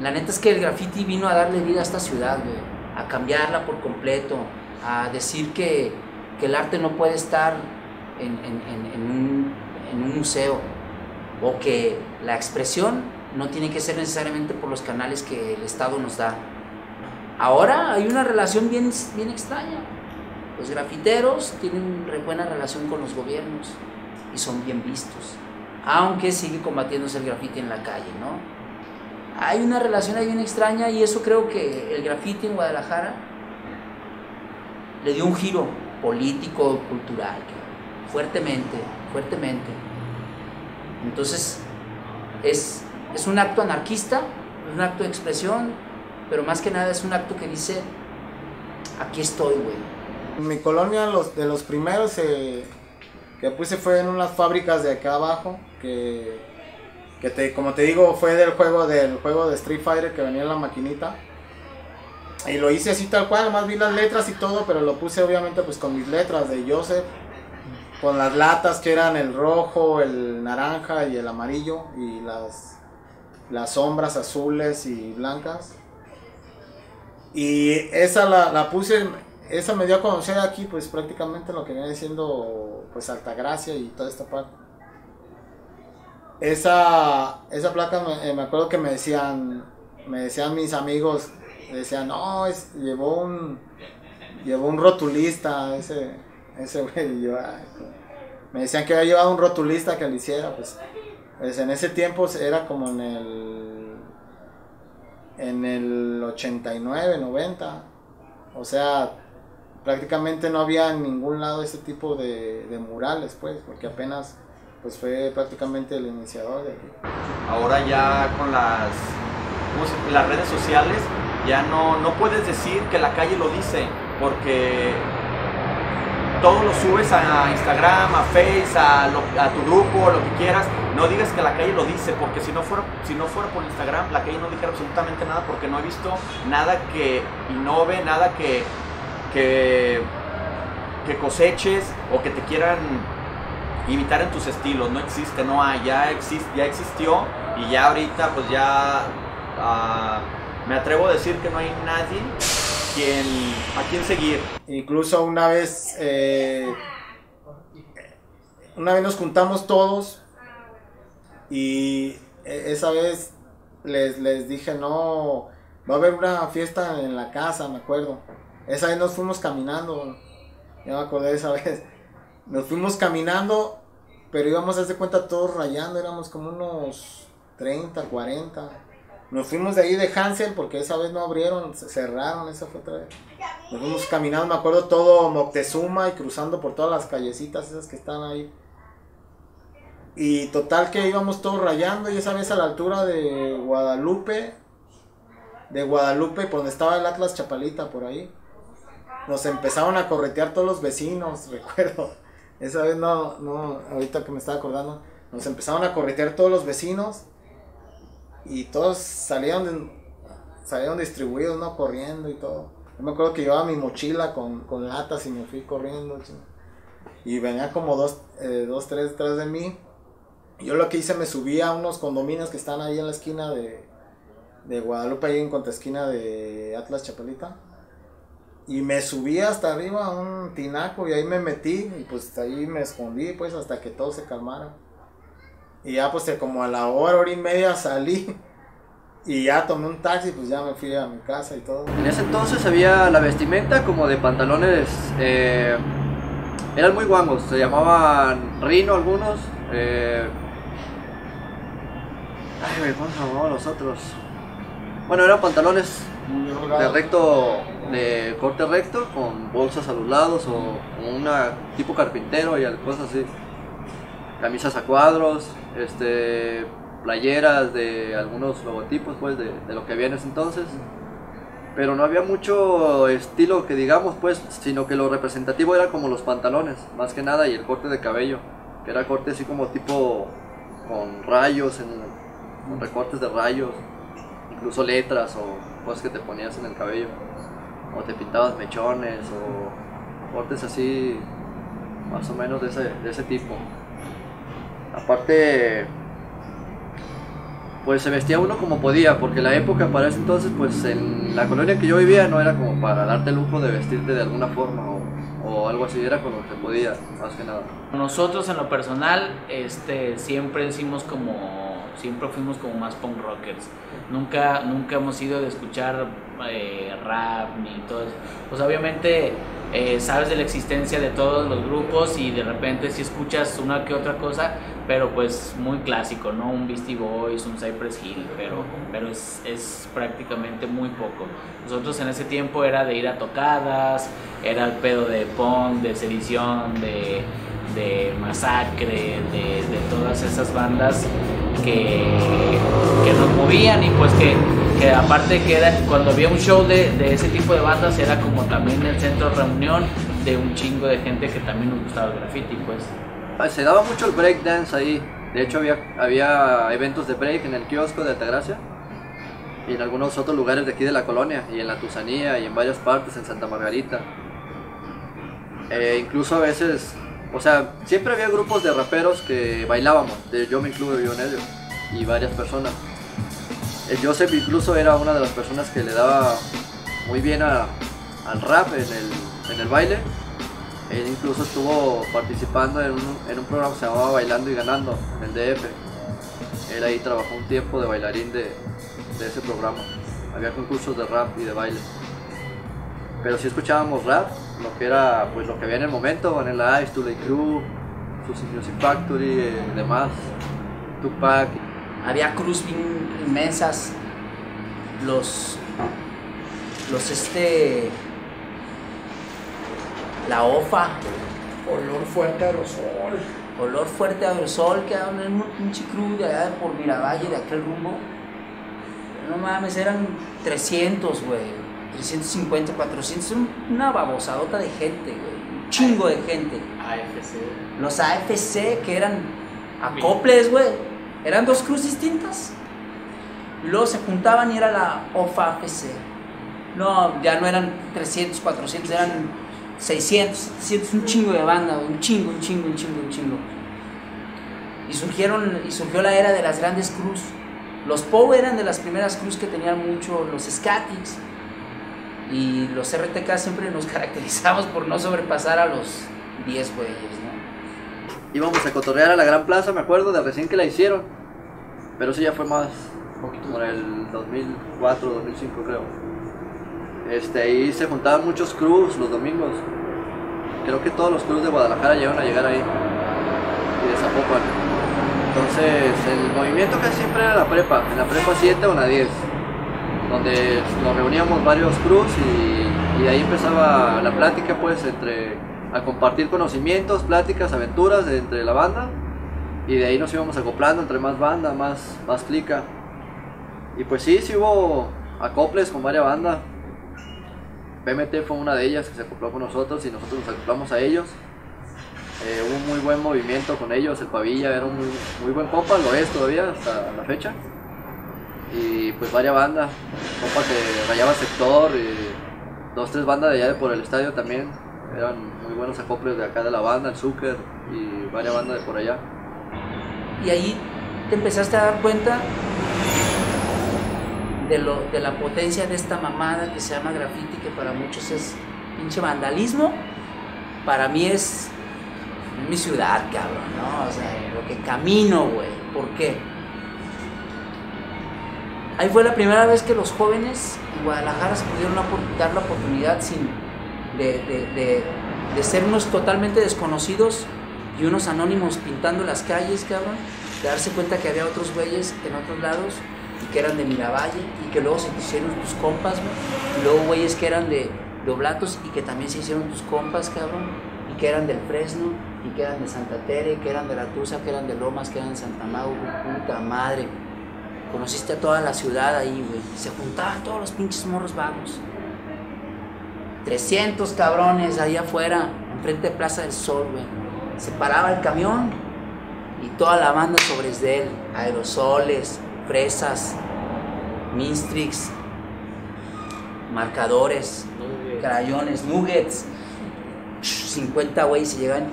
Speaker 2: La neta es que el graffiti vino a darle vida a esta ciudad, güey. A cambiarla por completo. A decir que el arte no puede estar en un museo. O que la expresión no tiene que ser necesariamente por los canales que el Estado nos da. Ahora hay una relación bien extraña. Los grafiteros tienen buena relación con los gobiernos y son bien vistos, aunque sigue combatiéndose el grafiti en la calle, ¿no? Hay una relación ahí bien extraña y eso creo que el grafiti en Guadalajara le dio un giro político, cultural, fuertemente. Entonces es un acto anarquista, es un acto de expresión, pero más que nada es un acto que dice, aquí estoy, güey.
Speaker 4: En mi colonia, de los primeros que puse fue en unas fábricas de acá abajo, como te digo, fue del juego de Street Fighter que venía en la maquinita. Y lo hice así tal cual, nomás vi las letras y todo, pero lo puse obviamente pues con mis letras de Joseph, con las latas que eran el rojo, el naranja y el amarillo, y las sombras azules y blancas. Y esa la puse, esa me dio a conocer aquí pues prácticamente lo que viene siendo pues Altagracia y toda esta parte. Esa placa me acuerdo que me decían mis amigos, decían, no, llevó un rotulista ese güey, y yo, me decían que había llevado un rotulista que lo hiciera, pues en ese tiempo era como en el 89, 90, o sea, prácticamente no había en ningún lado ese tipo de murales, pues, porque apenas pues fue prácticamente el iniciador de aquí.
Speaker 6: Ahora ya con las redes sociales ya no puedes decir que la calle lo dice, porque todo lo subes a Instagram, a Face, a tu grupo, lo que quieras. No digas que la calle lo dice, porque si no fuera por Instagram, la calle no dijera absolutamente nada, porque no he visto nada que innove, nada que coseches o que te quieran imitar en tus estilos. No existe, no hay, ya existió, y ya ahorita pues ya me atrevo a decir que no hay nadie a quien seguir.
Speaker 4: Incluso una vez nos juntamos todos y esa vez les dije, no, va a haber una fiesta en la casa, me acuerdo. Esa vez nos fuimos caminando, ya me acordé de esa vez. Nos fuimos caminando, pero íbamos a hacer cuenta todos rayando, éramos como unos 30, 40. Nos fuimos de ahí de Hansel porque esa vez no abrieron, cerraron, esa fue otra vez. Nos fuimos caminando, me acuerdo, todo Moctezuma y cruzando por todas las callecitas esas que están ahí. Y total que íbamos todos rayando, y esa vez a la altura de Guadalupe, por donde estaba el Atlas Chapalita, por ahí, nos empezaron a corretear todos los vecinos, recuerdo. Esa vez no, ahorita que me estaba acordando, nos empezaron a corretear todos los vecinos. Y todos salieron distribuidos, ¿no? Corriendo y todo. Yo me acuerdo que llevaba mi mochila con latas y me fui corriendo. Y venía como dos, tres detrás de mí. Y yo lo que hice, me subí a unos condominios que están ahí en la esquina de Guadalupe, ahí en contraesquina de Atlas Chapalita. Y me subí hasta arriba a un tinaco y ahí me metí. Y pues ahí me escondí pues hasta que todo se calmara. Y ya pues como a la hora y media salí y ya tomé un taxi, pues ya me fui a mi casa y todo.
Speaker 8: En ese entonces había la vestimenta como de pantalones, eran muy guangos, se llamaban Rino algunos. ¿Cómo se llamaban los otros? Bueno, eran pantalones de corte recto, con bolsas a los lados o una tipo carpintero y cosas así. Camisas a cuadros, playeras, de algunos logotipos pues de lo que había en ese entonces. Pero no había mucho estilo que digamos pues, sino que lo representativo era como los pantalones, más que nada, y el corte de cabello, que era corte así como tipo con rayos, con recortes de rayos, incluso letras o cosas que te ponías en el cabello, o te pintabas mechones o cortes así más o menos de ese tipo. Aparte, pues se vestía uno como podía, porque la época para ese entonces, pues en la colonia que yo vivía no era como para darte el lujo de vestirte de alguna forma o algo así, era con lo que podía, más que nada.
Speaker 2: Nosotros en lo personal siempre fuimos como más punk rockers. Nunca hemos ido de escuchar rap ni todo eso. Pues obviamente sabes de la existencia de todos los grupos y de repente si escuchas una que otra cosa, pero pues muy clásico, ¿no? Un Beastie Boys, un Cypress Hill, pero es prácticamente muy poco. Nosotros en ese tiempo era de ir a tocadas, era el pedo de punk, de Sedición, de Masacre, de todas esas bandas que nos movían y pues que aparte que era, cuando había un show de ese tipo de bandas era como también el centro de reunión de un chingo de gente que también nos gustaba el graffiti pues.
Speaker 8: Se daba mucho el breakdance ahí, de hecho había eventos de break en el kiosco de Altagracia y en algunos otros lugares de aquí de la colonia y en la Tusanía y en varias partes en Santa Margarita. Incluso a veces, o sea, siempre había grupos de raperos que bailábamos, yo me incluyo en ellos y varias personas. El Joseph incluso era una de las personas que le daba muy bien al rap en el baile. Él incluso estuvo participando en un programa que se llamaba Bailando y Ganando en el DF. Él ahí trabajó un tiempo de bailarín de ese programa. Había concursos de rap y de baile. Pero sí escuchábamos rap, lo que era pues lo que había en el momento, Vanilla Ice, Tuley Crew, Susie Music Factory, demás, Tupac.
Speaker 2: Había crews bien inmensas, la OFA,
Speaker 12: Olor Fuerte Aerosol,
Speaker 2: que era un pinche crew de allá por Miravalle, de aquel rumbo. No mames, eran 300, güey. 350, 400, una babosadota de gente, güey. Un chingo de gente.
Speaker 6: AFC.
Speaker 2: Los AFC, que eran acoples, güey. Eran dos crews distintas. Luego se juntaban y era la OFA AFC. No, ya no eran 300, 400, eran 600, 700, un chingo de banda, güey. Un chingo. Y surgió la era de las grandes crews. Los POW eran de las primeras crews que tenían mucho, los Scatics. Y los RTK siempre nos caracterizamos por no sobrepasar a los 10 güeyes, ¿no?
Speaker 8: Íbamos a cotorrear a la Gran Plaza, me acuerdo, de recién que la hicieron. Pero eso ya fue más, por el 2004, 2005 creo. Ahí se juntaban muchos crews los domingos. Creo que todos los crews de Guadalajara llegaron a llegar ahí. Y de Zapopan. Entonces, el movimiento casi siempre era la prepa, en la prepa 7 o en la 10. Donde nos reuníamos varios crews y de ahí empezaba la plática pues a compartir conocimientos, pláticas, aventuras entre la banda y de ahí nos íbamos acoplando entre más banda, más clica y pues sí hubo acoples con varias bandas. BMT fue una de ellas que se acopló con nosotros y nosotros nos acoplamos a ellos. Hubo un muy buen movimiento con ellos, el Pavilla era un muy buen compa, lo es todavía hasta la fecha. Y pues varias bandas, compa que rayaba sector, y 2-3 bandas de allá de por el estadio también, eran muy buenos acoples de acá de la banda, el Zucker y varias bandas de por allá.
Speaker 2: Y ahí te empezaste a dar cuenta de la potencia de esta mamada que se llama graffiti, que para muchos es pinche vandalismo, para mí es mi ciudad, cabrón, ¿no? O sea, lo que camino, güey, ¿por qué? Ahí fue la primera vez que los jóvenes en Guadalajara se pudieron dar la oportunidad de ser unos totalmente desconocidos y unos anónimos pintando las calles, cabrón, de darse cuenta que había otros güeyes en otros lados y que eran de Miravalle y que luego se hicieron tus compas, güey, y luego güeyes que eran de Oblatos y que también se hicieron tus compas, cabrón, y que eran del Fresno y que eran de Santa Tere, que eran de La Tusa, que eran de Lomas, que eran de Santa Mauro, puta madre. Conociste a toda la ciudad ahí, güey. Se juntaban todos los pinches morros vagos. 300 cabrones ahí afuera, enfrente de Plaza del Sol, güey. Se paraba el camión y toda la banda sobres de él. Aerosoles, fresas, Minstrix, marcadores, crayones, nuggets. 50 güey se llegaban.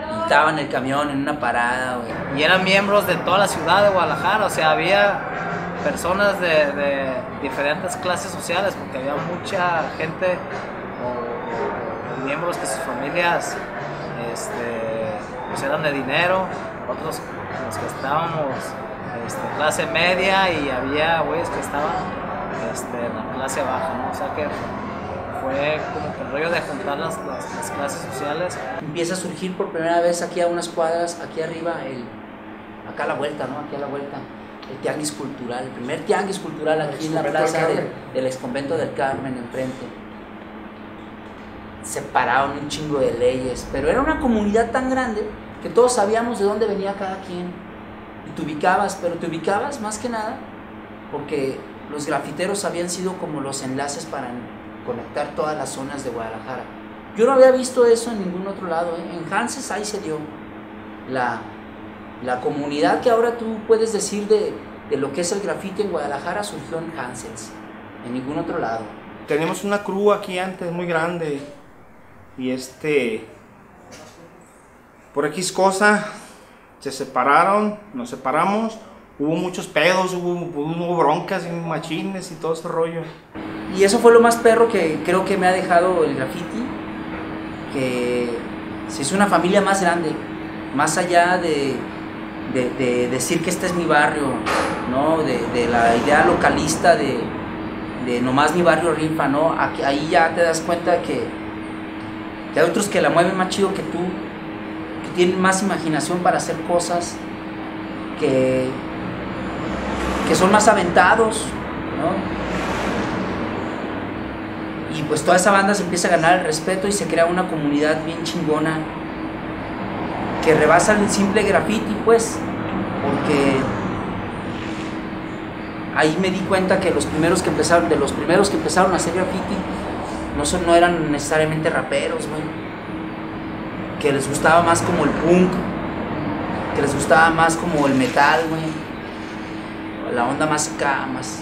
Speaker 2: Pintaban el camión en una parada, güey.
Speaker 9: Y eran miembros de toda la ciudad de Guadalajara, o sea, había personas de diferentes clases sociales, porque había mucha gente o miembros que sus familias pues eran de dinero, otros los que estábamos clase media, y había güeyes que estaban en la clase baja, ¿no? O sea que fue como que el rollo de juntar las clases sociales.
Speaker 2: Empieza a surgir por primera vez aquí a unas cuadras, aquí arriba, acá a la vuelta, ¿no? Aquí a la vuelta, el tianguis cultural, el primer tianguis cultural aquí en la plaza del exconvento del Carmen, enfrente. Se pararon un chingo de leyes, pero era una comunidad tan grande que todos sabíamos de dónde venía cada quien. Y te ubicabas, pero te ubicabas más que nada porque los grafiteros habían sido como los enlaces para conectar todas las zonas de Guadalajara. Yo no había visto eso en ningún otro lado, ¿eh? En Hanses ahí se dio la comunidad que ahora tú puedes decir de lo que es el grafite en Guadalajara surgió en Hanses, en ningún otro lado.
Speaker 7: Tenemos una crew aquí antes muy grande y por X cosa se separaron, nos separamos, hubo muchos pedos, hubo broncas y machines y todo ese rollo.
Speaker 2: Y eso fue lo más perro que creo que me ha dejado el graffiti, que se hizo una familia más grande, más allá de decir que este es mi barrio, ¿no? De la idea localista de nomás mi barrio rifa, ¿no? Ahí ya te das cuenta que hay otros que la mueven más chido que tú, que tienen más imaginación para hacer cosas, que son más aventados, ¿no? Y pues toda esa banda se empieza a ganar el respeto y se crea una comunidad bien chingona que rebasa el simple graffiti, pues, porque ahí me di cuenta que los primeros que empezaron a hacer graffiti no eran necesariamente raperos, güey, que les gustaba más como el punk, que les gustaba más como el metal, güey, la onda más acá, más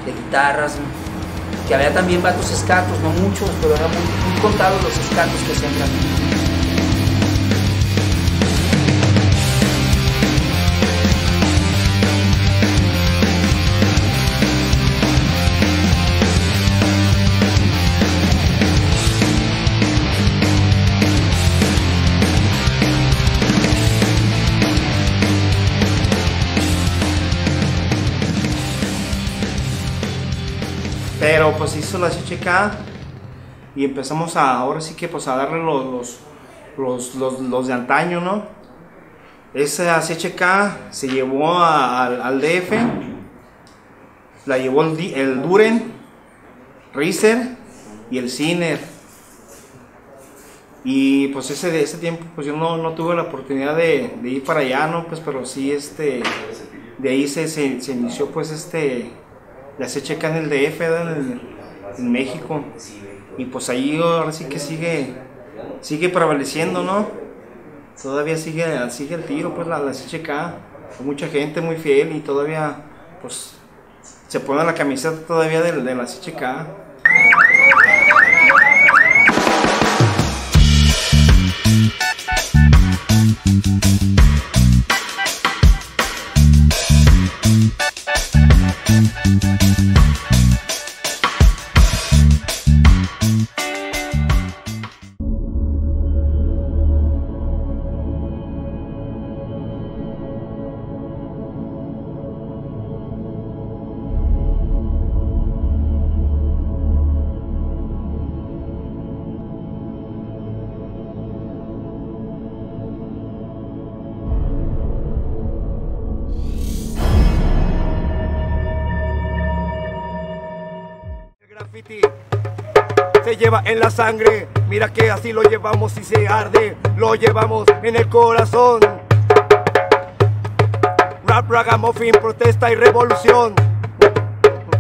Speaker 2: de guitarras, güey. Que había también vatos escatos, no muchos, pero eran muy contados los escatos que hacían graffiti.
Speaker 7: Pero pues hizo la CHK y empezamos ahora sí que pues a darle los de antaño, ¿no? Esa CHK se llevó al DF, la llevó el Duren, Riser y el Ciner. Y pues ese tiempo pues yo no tuve la oportunidad de ir para allá, ¿no? Pues pero sí de ahí se inició pues la CHK en el DF, en México, y pues ahí ahora sí que sigue prevaleciendo, ¿no? Todavía sigue el tiro, pues la CHK, hay mucha gente muy fiel y todavía pues se pone la camiseta todavía de la CHK.
Speaker 10: Se lleva en la sangre, Mira que así lo llevamos y se arde, lo llevamos en el corazón. Rap, ragamuffin, protesta y revolución.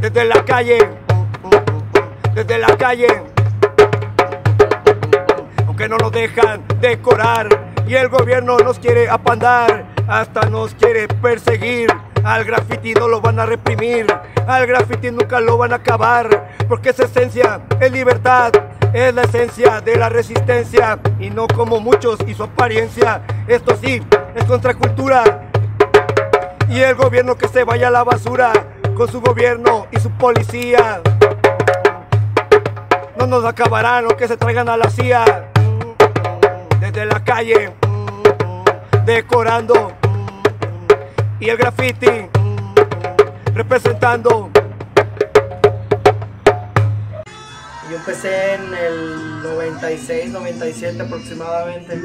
Speaker 10: Desde la calle, desde la calle. Aunque no nos dejan decorar y el gobierno nos quiere apandar, hasta nos quiere perseguir. Al graffiti no lo van a reprimir, al graffiti nunca lo van a acabar, porque esa esencia es libertad, es la esencia de la resistencia, y no como muchos y su apariencia. Esto sí, es contracultura, y el gobierno que se vaya a la basura, con su gobierno y su policía. No nos acabarán o que se traigan a la CIA. Desde la calle, decorando, y el graffiti representando.
Speaker 12: Yo empecé en el 96, 97 aproximadamente.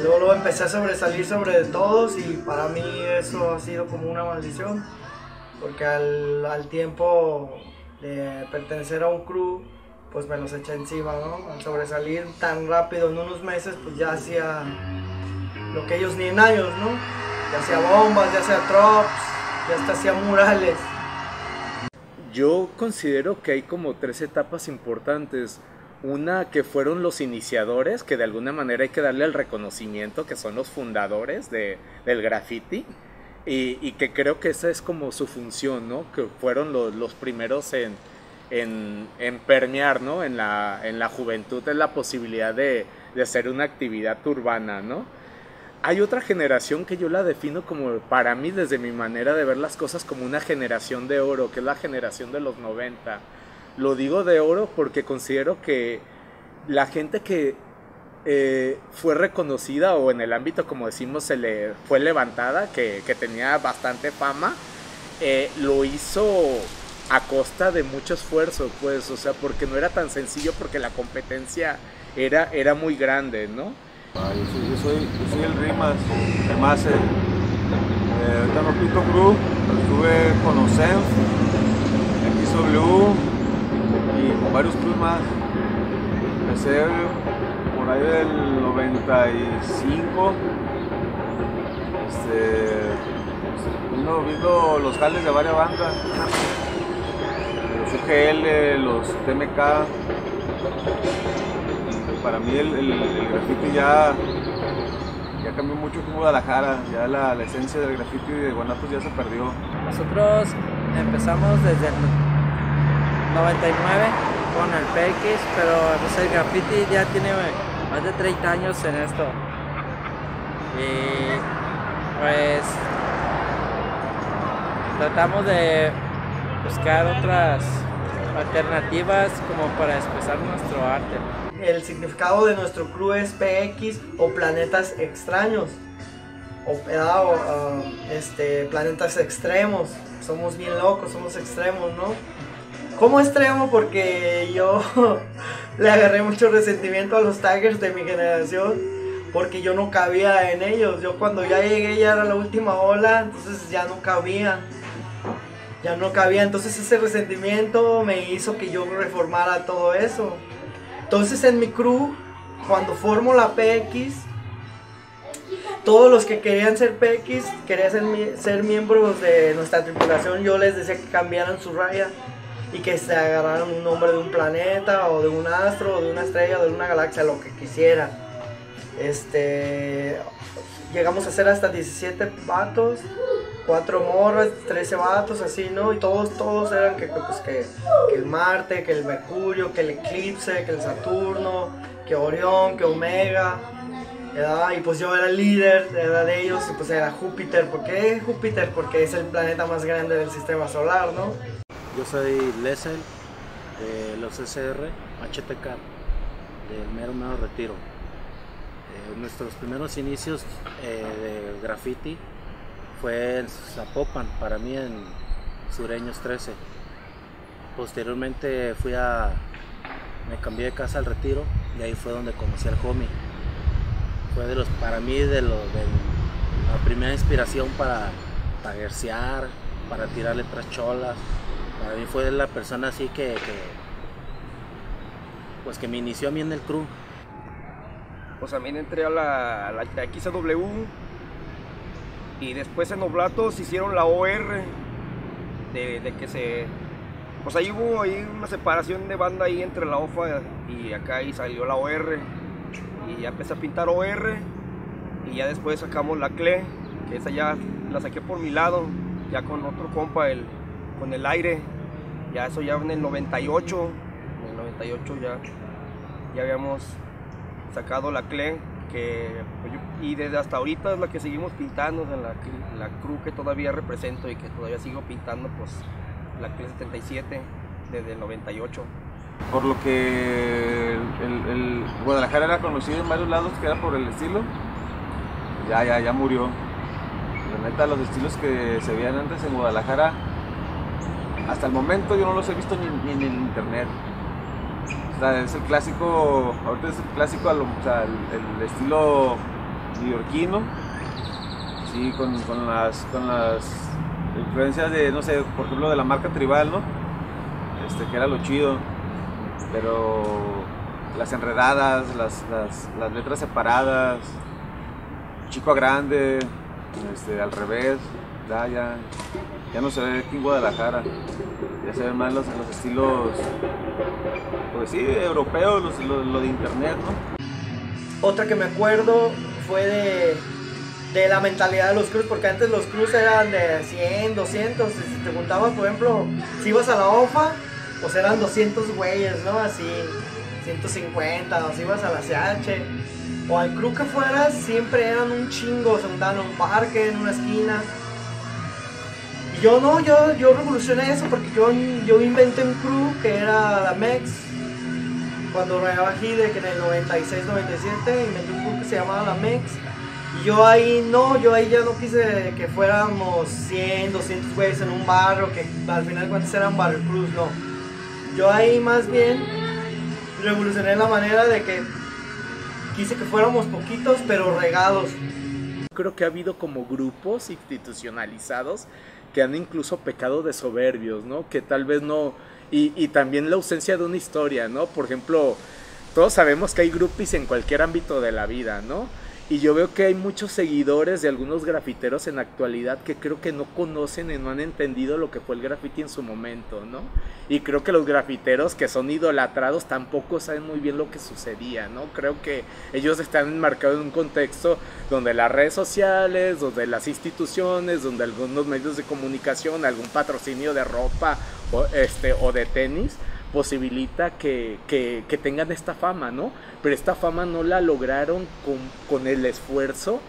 Speaker 12: Luego empecé a sobresalir sobre todos y para mí eso ha sido como una maldición, porque al tiempo de pertenecer a un crew, pues me los eché encima, ¿no? Al sobresalir tan rápido en unos meses, pues ya hacía lo que ellos ni en años, ¿no? Ya hacía bombas, ya hacía drops, ya hasta hacía murales.
Speaker 13: Yo considero que hay como 3 etapas importantes. Una que fueron los iniciadores, que de alguna manera hay que darle el reconocimiento, que son los fundadores del graffiti, y que creo que esa es como su función, ¿no? Que fueron los primeros en permear, ¿no? En la juventud, en la posibilidad de hacer una actividad urbana, ¿no? Hay otra generación que yo la defino como, para mí, desde mi manera de ver las cosas, como una generación de oro, que es la generación de los 90. Lo digo de oro porque considero que la gente que fue reconocida, o en el ámbito, como decimos, se le fue levantada, que tenía bastante fama, lo hizo a costa de mucho esfuerzo, pues, o sea, porque no era tan sencillo, porque la competencia era muy grande, ¿no?
Speaker 14: Yo soy el Rimas, ahorita no pinto crew, estuve con Osenf, XW y con varios crews más. Empecé por ahí del 95, viendo los jales de varias bandas, los UGL, los TMK. Para mí el graffiti ya cambió mucho aquí en Guadalajara, ya la esencia del graffiti de Guanatos ya se perdió.
Speaker 15: Nosotros empezamos desde el 99 con el PX, pero pues, el graffiti ya tiene más de 30 años en esto. Y pues tratamos de buscar otras alternativas como para expresar nuestro arte.
Speaker 12: El significado de nuestro crew es PX o planetas extraños, o planetas extremos. Somos bien locos, somos extremos, ¿no? ¿Cómo extremo? Porque yo le agarré mucho resentimiento a los taggers de mi generación, porque yo no cabía en ellos. Yo cuando ya llegué ya era la última ola, entonces ya no cabía. Entonces ese resentimiento me hizo que yo reformara todo eso. Entonces en mi crew, cuando formo la PX, todos los que querían ser PX, querían ser miembros de nuestra tripulación, yo les decía que cambiaran su raya y que se agarraran un nombre de un planeta o de un astro o de una estrella o de una galaxia, lo que quisieran. Llegamos a ser hasta 17 vatos, 4 morras, 13 vatos, así, ¿no? Y todos eran que el Marte, que el Mercurio, que el Eclipse, que el Saturno, que Orión, que Omega, ¿verdad? Y pues yo era el líder de ellos, y pues era Júpiter. ¿Por qué Júpiter? Porque es el planeta más grande del sistema solar, ¿no?
Speaker 16: Yo soy Lesel, de los SR, HTK, del mero Retiro. Nuestros primeros inicios de graffiti fue en Zapopan, para mí en Sureños 13. Posteriormente me cambié de casa al Retiro y ahí fue donde conocí al homie. Fue para mí la primera inspiración para taguercear, para tirar letras cholas. Para mí fue la persona así que pues que me inició a mí en el crew.
Speaker 10: Pues también entré a la XW y después en Oblatos hicieron la OR de que se... Pues ahí hubo una separación de banda ahí entre la OFA y acá y salió la OR y ya empecé a pintar OR y ya después sacamos la CLE, que esa ya la saqué por mi lado, ya con otro compa, con el aire, ya eso ya en el 98, ya habíamos sacado la CLE, y desde hasta ahorita es la que seguimos pintando, en la crew que todavía represento y que todavía sigo pintando, pues la CLE 77 desde el 98.
Speaker 14: Por lo que el Guadalajara era conocido en varios lados, que era por el estilo, ya murió. La neta, los estilos que se veían antes en Guadalajara, hasta el momento yo no los he visto ni en el internet. O sea, es el clásico, ahorita es el clásico, o sea, el estilo neoyorquino, sí, con las influencias de, no sé, por ejemplo, de la marca Tribal, ¿no? Que era lo chido, pero las enredadas, las letras separadas, chico a grande, al revés, ya no se ve aquí en Guadalajara, ya se ven más los estilos, pues sí, europeos, lo de internet, ¿no?
Speaker 12: Otra que me acuerdo fue de la mentalidad de los crews, porque antes los crews eran de 100, 200, si te juntabas, por ejemplo, si ibas a la OFA, pues eran 200 güeyes, ¿no? Así, 150, o si ibas a la CH, o al crew que fueras, siempre eran un chingo, se juntaban en un parque, en una esquina. Y yo no, yo revolucioné eso, porque yo inventé un crew que era la MEX, cuando rayaba Hide, que en el 96, 97, inventé un crew que se llamaba la MEX. Y yo ahí ya no quise que fuéramos 100, 200 güeyes en un barrio, que al final cuántos eran barrio cruz, no. Yo ahí más bien revolucioné la manera de que quise que fuéramos poquitos pero regados.
Speaker 13: Creo que ha habido como grupos institucionalizados que han incluso pecado de soberbios, ¿no? Que tal vez no... Y también la ausencia de una historia, ¿no? Por ejemplo, todos sabemos que hay groupies en cualquier ámbito de la vida, ¿no? Y yo veo que hay muchos seguidores de algunos grafiteros en la actualidad que creo que no conocen y no han entendido lo que fue el graffiti en su momento, ¿no? Y creo que los grafiteros que son idolatrados tampoco saben muy bien lo que sucedía, ¿no? Creo que ellos están enmarcados en un contexto donde las redes sociales, donde las instituciones, donde algunos medios de comunicación, algún patrocinio de ropa o de tenis posibilita que tengan esta fama, ¿no? Pero esta fama no la lograron con el esfuerzo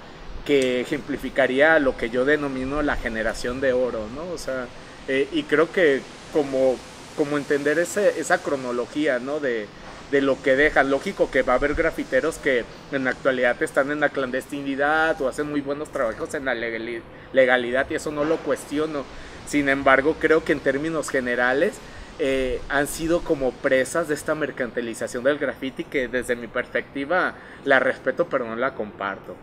Speaker 13: que ejemplificaría lo que yo denomino la generación de oro, ¿no? O sea, y creo que como entender esa cronología, ¿no? De lo que dejan. Lógico que va a haber grafiteros que en la actualidad están en la clandestinidad o hacen muy buenos trabajos en la legalidad y eso no lo cuestiono. Sin embargo, creo que en términos generales han sido como presas de esta mercantilización del graffiti que desde mi perspectiva la respeto pero no la comparto.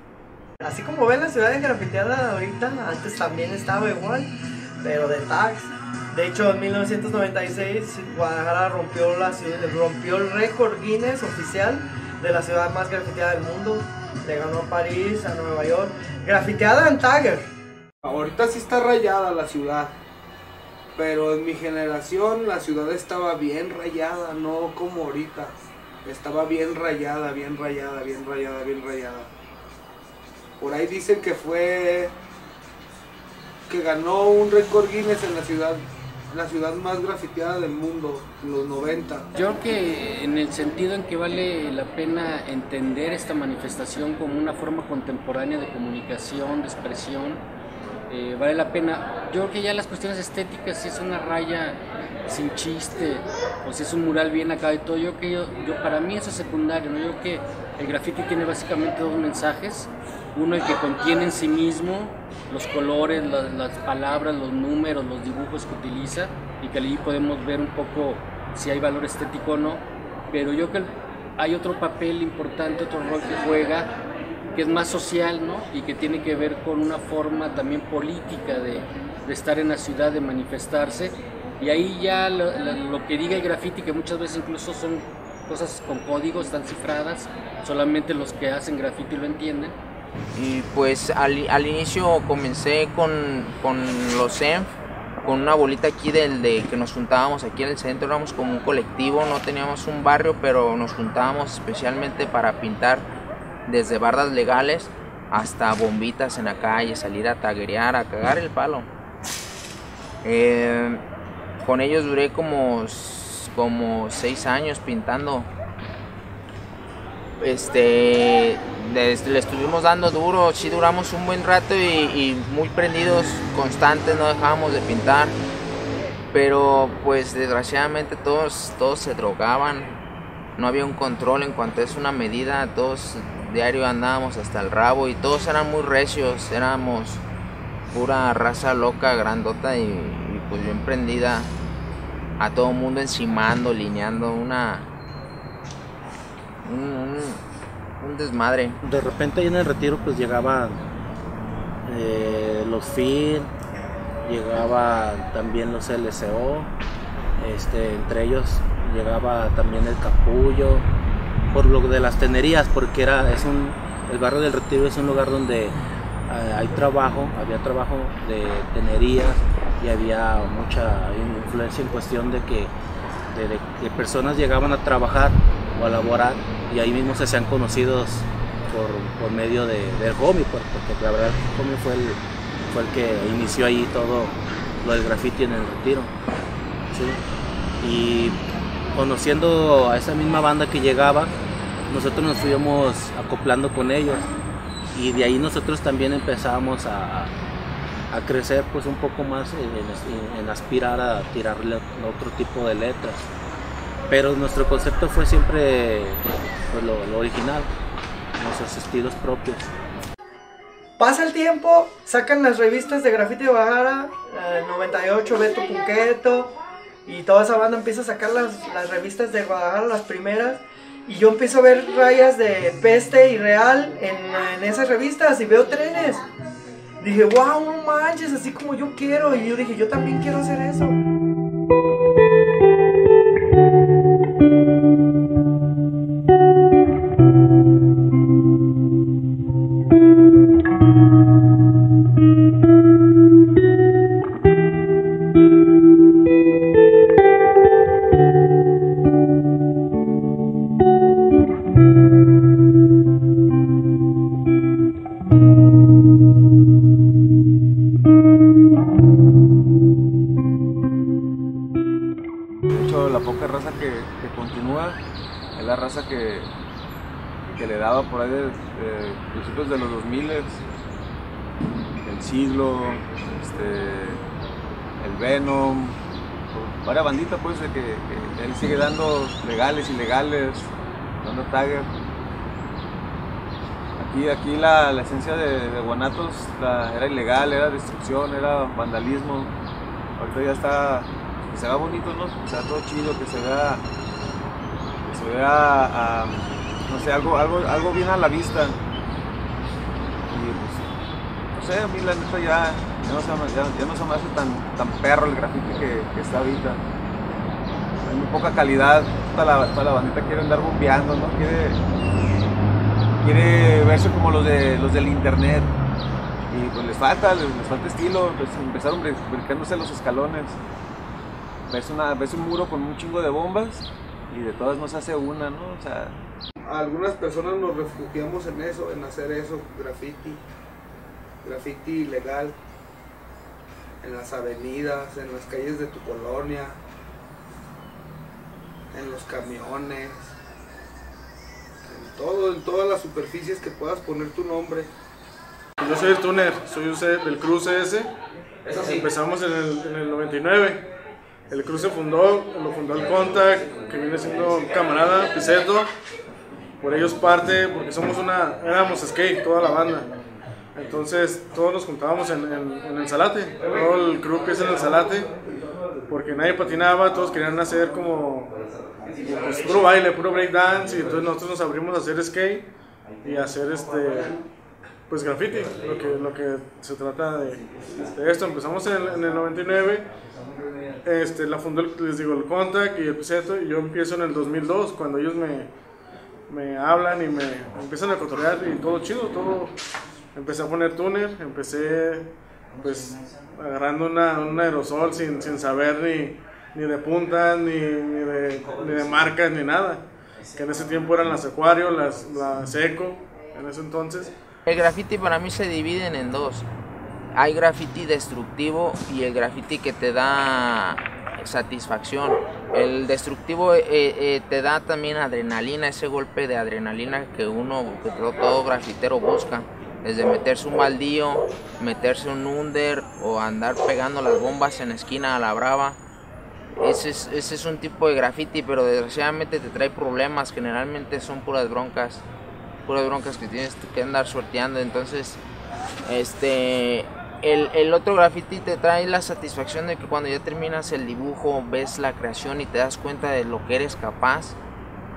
Speaker 12: Así como ven la ciudad grafiteada ahorita, antes también estaba igual, pero de tags. De hecho, en 1996 Guadalajara rompió el récord Guinness oficial de la ciudad más grafiteada del mundo. Le ganó a París, a Nueva York, grafiteada en Tagger.
Speaker 17: Ahorita sí está rayada la ciudad, pero en mi generación la ciudad estaba bien rayada, no como ahorita. Estaba bien rayada, bien rayada, bien rayada, bien rayada. Por ahí dicen que ganó un récord Guinness en la ciudad más grafiteada del mundo, en los 90.
Speaker 11: Yo creo que en el sentido en que vale la pena entender esta manifestación como una forma contemporánea de comunicación, de expresión, vale la pena. Yo creo que ya las cuestiones estéticas, si es una raya sin chiste o si es un mural bien acá y todo, yo para mí eso es secundario, ¿no? Yo creo que el graffiti tiene básicamente dos mensajes. Uno, el que contiene en sí mismo los colores, las palabras, los números, los dibujos que utiliza y que allí podemos ver un poco si hay valor estético o no, pero yo creo que hay otro papel importante, otro rol que juega, que es más social, ¿no? Y que tiene que ver con una forma también política de estar en la ciudad, de manifestarse, y ahí ya lo que diga el graffiti, que muchas veces incluso son cosas con códigos, están cifradas, solamente los que hacen graffiti lo entienden.
Speaker 18: Y pues al inicio comencé con los ENF, con una bolita aquí de que nos juntábamos aquí en el centro, éramos como un colectivo, no teníamos un barrio, pero nos juntábamos especialmente para pintar desde bardas legales hasta bombitas en la calle, salir a taguerear, a cagar el palo. Con ellos duré como 6 años pintando. Le estuvimos dando duro, sí duramos un buen rato y muy prendidos, constantes, no dejábamos de pintar, pero pues desgraciadamente todos se drogaban, no había un control en cuanto es una medida, todos diario andábamos hasta el rabo y todos eran muy recios, éramos pura raza loca, grandota y pues bien prendida, a todo mundo encimando, lineando, un desmadre.
Speaker 16: De repente ahí en el retiro pues llegaban los FIL, llegaban también los LSO, entre ellos llegaba también el Capullo, por lo de las tenerías, porque el barrio del Retiro es un lugar donde había trabajo de tenerías y había mucha influencia en cuestión de que personas llegaban a trabajar o a laborar y ahí mismo se hacían conocidos por medio del homie, porque la verdad el homie fue el que inició ahí todo lo del graffiti en el Retiro, ¿sí? Y conociendo a esa misma banda que llegaba, nosotros nos fuimos acoplando con ellos y de ahí nosotros también empezábamos a crecer pues un poco más en aspirar a tirarle otro tipo de letras, pero nuestro concepto fue siempre pues, lo original, nuestros estilos propios.
Speaker 12: Pasa el tiempo, sacan las revistas de Graffiti de Guadalajara, 98, Beto Punqueto, y toda esa banda empieza a sacar las revistas de Guadalajara, las primeras, y yo empiezo a ver rayas de Peste y Real en esas revistas y veo trenes. Dije, wow, no manches, así como yo quiero, y yo dije, yo también quiero hacer eso.
Speaker 14: Que le daba por ahí de principios de los 2000, el Siglo, el Venom, varias banditas pues de que él sigue dando legales, ilegales, dando tagger. Aquí la esencia de Guanatos era ilegal, era destrucción, era vandalismo. Ahorita ya está, que se vea bonito, ¿no? Que sea todo chido, que se vea no sé, algo bien a la vista. Y pues, no sé, a mí la neta ya no se me hace tan perro el graffiti que está ahorita. Hay muy poca calidad, toda la bandita quiere andar bombeando, ¿no? Quiere verse como los del internet. Y pues les falta estilo, pues empezaron brincándose los escalones. Ves un muro con un chingo de bombas y de todas no se hace una, ¿no? O sea,
Speaker 17: algunas personas nos refugiamos en eso, en hacer eso, graffiti ilegal, en las avenidas, en las calles de tu colonia, en los camiones, en todas las superficies que puedas poner tu nombre.
Speaker 3: Yo soy el tuner, soy del Cruz CS. Empezamos en el 99. El Cruz lo fundó el Contact, que viene siendo camarada, Piseto. Por ellos parte, porque éramos skate, toda la banda. Entonces todos nos juntábamos en el Salate, todo el crew empieza en el Salate, porque nadie patinaba, todos querían hacer como pues, puro baile, puro breakdance, y entonces nosotros nos abrimos a hacer skate y a hacer
Speaker 19: pues graffiti, lo que se trata de esto. Empezamos en el 99, la fundó, les digo, el Contact y el Piseto, y yo empiezo en el 2002, cuando ellos me hablan y me empiezan a cotorrear y todo chido, todo. Empecé a poner tuner, empecé pues agarrando un aerosol sin saber ni de puntas, ni de marcas, ni nada, que en ese tiempo eran las Acuario, las Seco, en ese entonces.
Speaker 18: El graffiti para mí se dividen en dos. Hay graffiti destructivo y el graffiti que te da satisfacción. El destructivo te da también adrenalina, ese golpe de adrenalina que todo grafitero busca. Desde meterse un baldío, meterse un under o andar pegando las bombas en la esquina a la brava. Ese es un tipo de graffiti, pero desgraciadamente te trae problemas. Generalmente son puras broncas que tienes que andar sorteando. Entonces el otro graffiti te trae la satisfacción de que cuando ya terminas el dibujo ves la creación y te das cuenta de lo que eres capaz,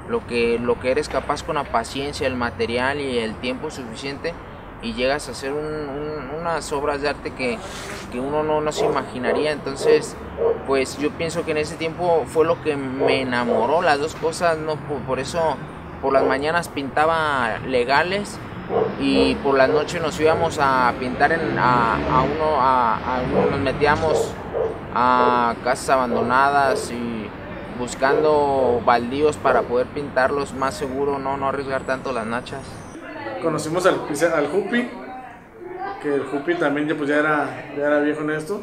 Speaker 18: lo que eres capaz con la paciencia, el material y el tiempo suficiente, y llegas a hacer unas obras de arte que uno no se imaginaría. Entonces pues yo pienso que en ese tiempo fue lo que me enamoró, las dos cosas. No, por eso por las mañanas pintaba legales y por las noches nos íbamos a pintar nos metíamos a casas abandonadas y buscando baldíos para poder pintarlos más seguro, no arriesgar tanto las nachas.
Speaker 19: Conocimos al Jupi, que el Jupi también ya era viejo en esto.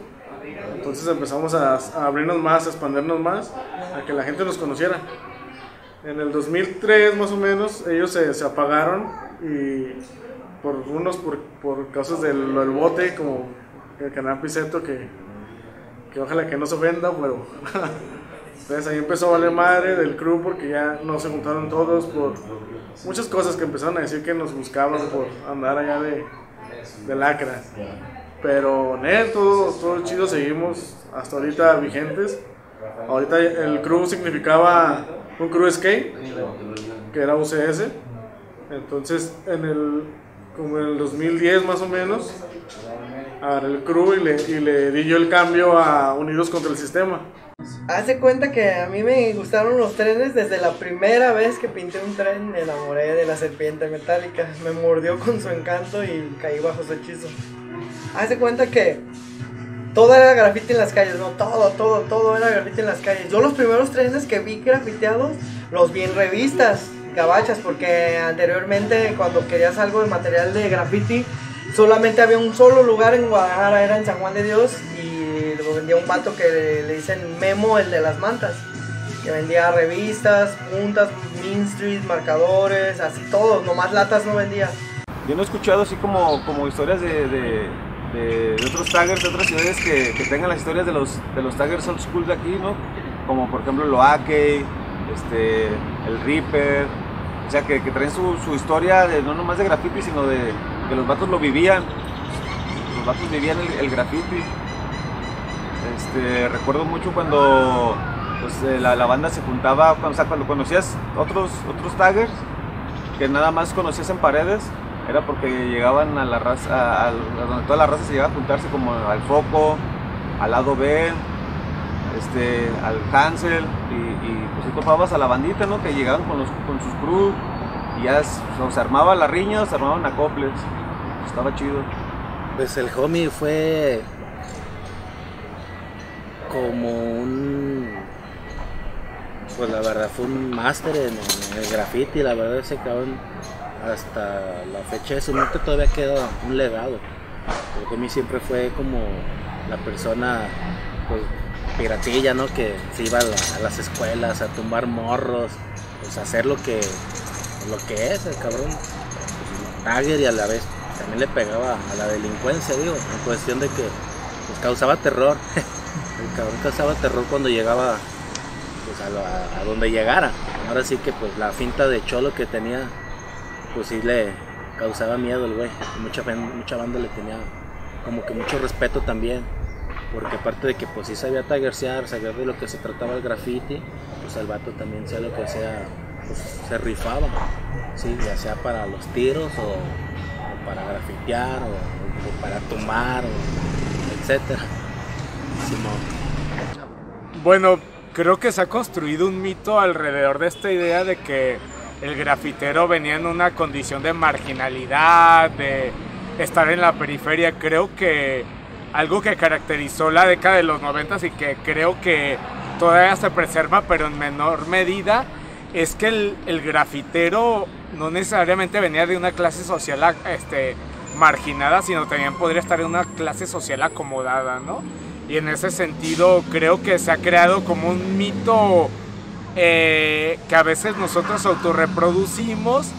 Speaker 19: Entonces empezamos a abrirnos más, a expandirnos más, a que la gente nos conociera. En el 2003 más o menos ellos se apagaron, y por causas del bote, como el canal Piseto, que ojalá que no se ofenda, pero entonces ahí empezó a valer madre del crew, porque ya no se juntaron todos por muchas cosas que empezaron a decir que nos buscaban por andar allá de lacra. Pero todo chido, seguimos hasta ahorita vigentes. Ahorita el crew significaba un crew skate, que era UCS. Entonces como en el 2010 más o menos, agarré el crew y le di yo el cambio a Unidos contra el Sistema.
Speaker 12: Hace cuenta que a mí me gustaron los trenes desde la primera vez que pinté un tren. Me enamoré de la serpiente metálica, me mordió con su encanto y caí bajo su hechizo. Hace cuenta que todo era graffiti en las calles, no, todo era graffiti en las calles. Yo los primeros trenes que vi grafiteados los vi en revistas gabachas, porque anteriormente cuando querías algo de material de graffiti solamente había un solo lugar en Guadalajara, era en San Juan de Dios, y lo vendía un vato que le dicen Memo, el de las mantas, que vendía revistas, puntas, Main Street, marcadores, así todo, nomás latas no vendía.
Speaker 14: Yo no he escuchado así como historias de otros taggers de otras ciudades que tengan las historias de los taggers old school de aquí, ¿no? Como por ejemplo el Loake, el Reaper, o sea que traen su historia no nomás de graffiti, sino de que los vatos lo vivían. Los vatos vivían el graffiti. Recuerdo mucho cuando pues, la banda se juntaba, cuando conocías otros taggers que nada más conocías en paredes, era porque llegaban a la raza, donde toda la raza se llegaba a juntarse, como al Foco, al lado B, al Hansel, y pues tú topabas a la bandita, ¿no? Que llegaban con sus crew, y ya se armaba la riña, se armaban acoples, estaba chido.
Speaker 16: Pues el homie fue como pues la verdad fue un máster en el graffiti. La verdad ese cabrón hasta la fecha de su muerte todavía queda un legado. El homie siempre fue como la persona pues piratilla, ¿no? Que se iba a las escuelas a tumbar morros, pues a hacer lo que es el cabrón, pues, tagger, y a la vez también le pegaba a la delincuencia, digo, en cuestión de que pues, causaba terror. El cabrón causaba terror cuando llegaba pues, a donde llegara. Ahora sí que pues la finta de cholo que tenía, pues sí le causaba miedo el güey. Mucha banda le tenía como que mucho respeto también, porque aparte de que pues sí sabía taggersear, sabía de lo que se trataba el graffiti, pues el vato también sea lo que sea, pues se rifaba, sí, ya sea para los tiros o para grafitear o para tomar, etcétera.
Speaker 13: Bueno, creo que se ha construido un mito alrededor de esta idea de que el grafitero venía en una condición de marginalidad, de estar en la periferia. Creo que algo que caracterizó la década de los 90 y que creo que todavía se preserva, pero en menor medida, es que el grafitero no necesariamente venía de una clase social marginada, sino también podría estar en una clase social acomodada, ¿no? Y en ese sentido creo que se ha creado como un mito que a veces nosotros autorreproducimos,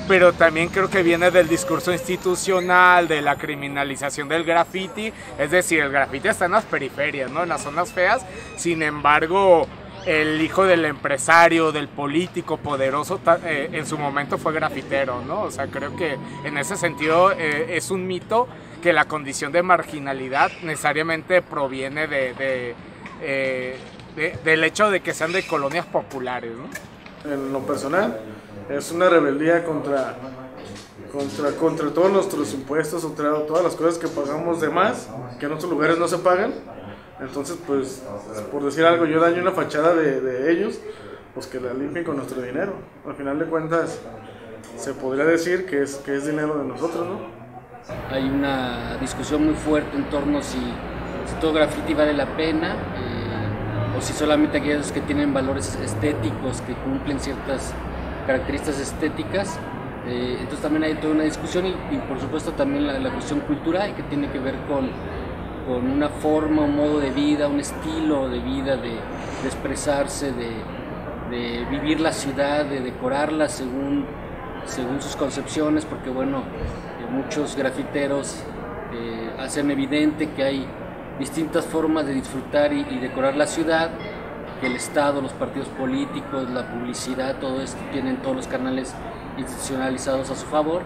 Speaker 13: pero también creo que viene del discurso institucional, de la criminalización del graffiti. Es decir, el graffiti está en las periferias, ¿no? En las zonas feas. Sin embargo, el hijo del empresario, del político poderoso, en su momento fue grafitero, ¿no? O sea, creo que en ese sentido es un mito que la condición de marginalidad necesariamente proviene del hecho de que sean de colonias populares, ¿no?
Speaker 19: En lo personal, es una rebeldía contra todos nuestros impuestos, contra todas las cosas que pagamos de más, que en otros lugares no se pagan. Entonces, pues, por decir algo, yo daño una fachada de ellos, pues que la limpien con nuestro dinero. Al final de cuentas, se podría decir que es dinero de nosotros, ¿no?
Speaker 11: Hay una discusión muy fuerte en torno a si todo graffiti vale la pena, o si solamente aquellos que tienen valores estéticos, que cumplen ciertas características estéticas. Entonces también hay toda una discusión y por supuesto también la cuestión cultural, que tiene que ver con una forma, un modo de vida, un estilo de vida, de expresarse, de vivir la ciudad, de decorarla según sus concepciones, porque bueno, muchos grafiteros hacen evidente que hay distintas formas de disfrutar y decorar la ciudad, que el Estado, los partidos políticos, la publicidad, todo esto tienen todos los canales institucionalizados a su favor.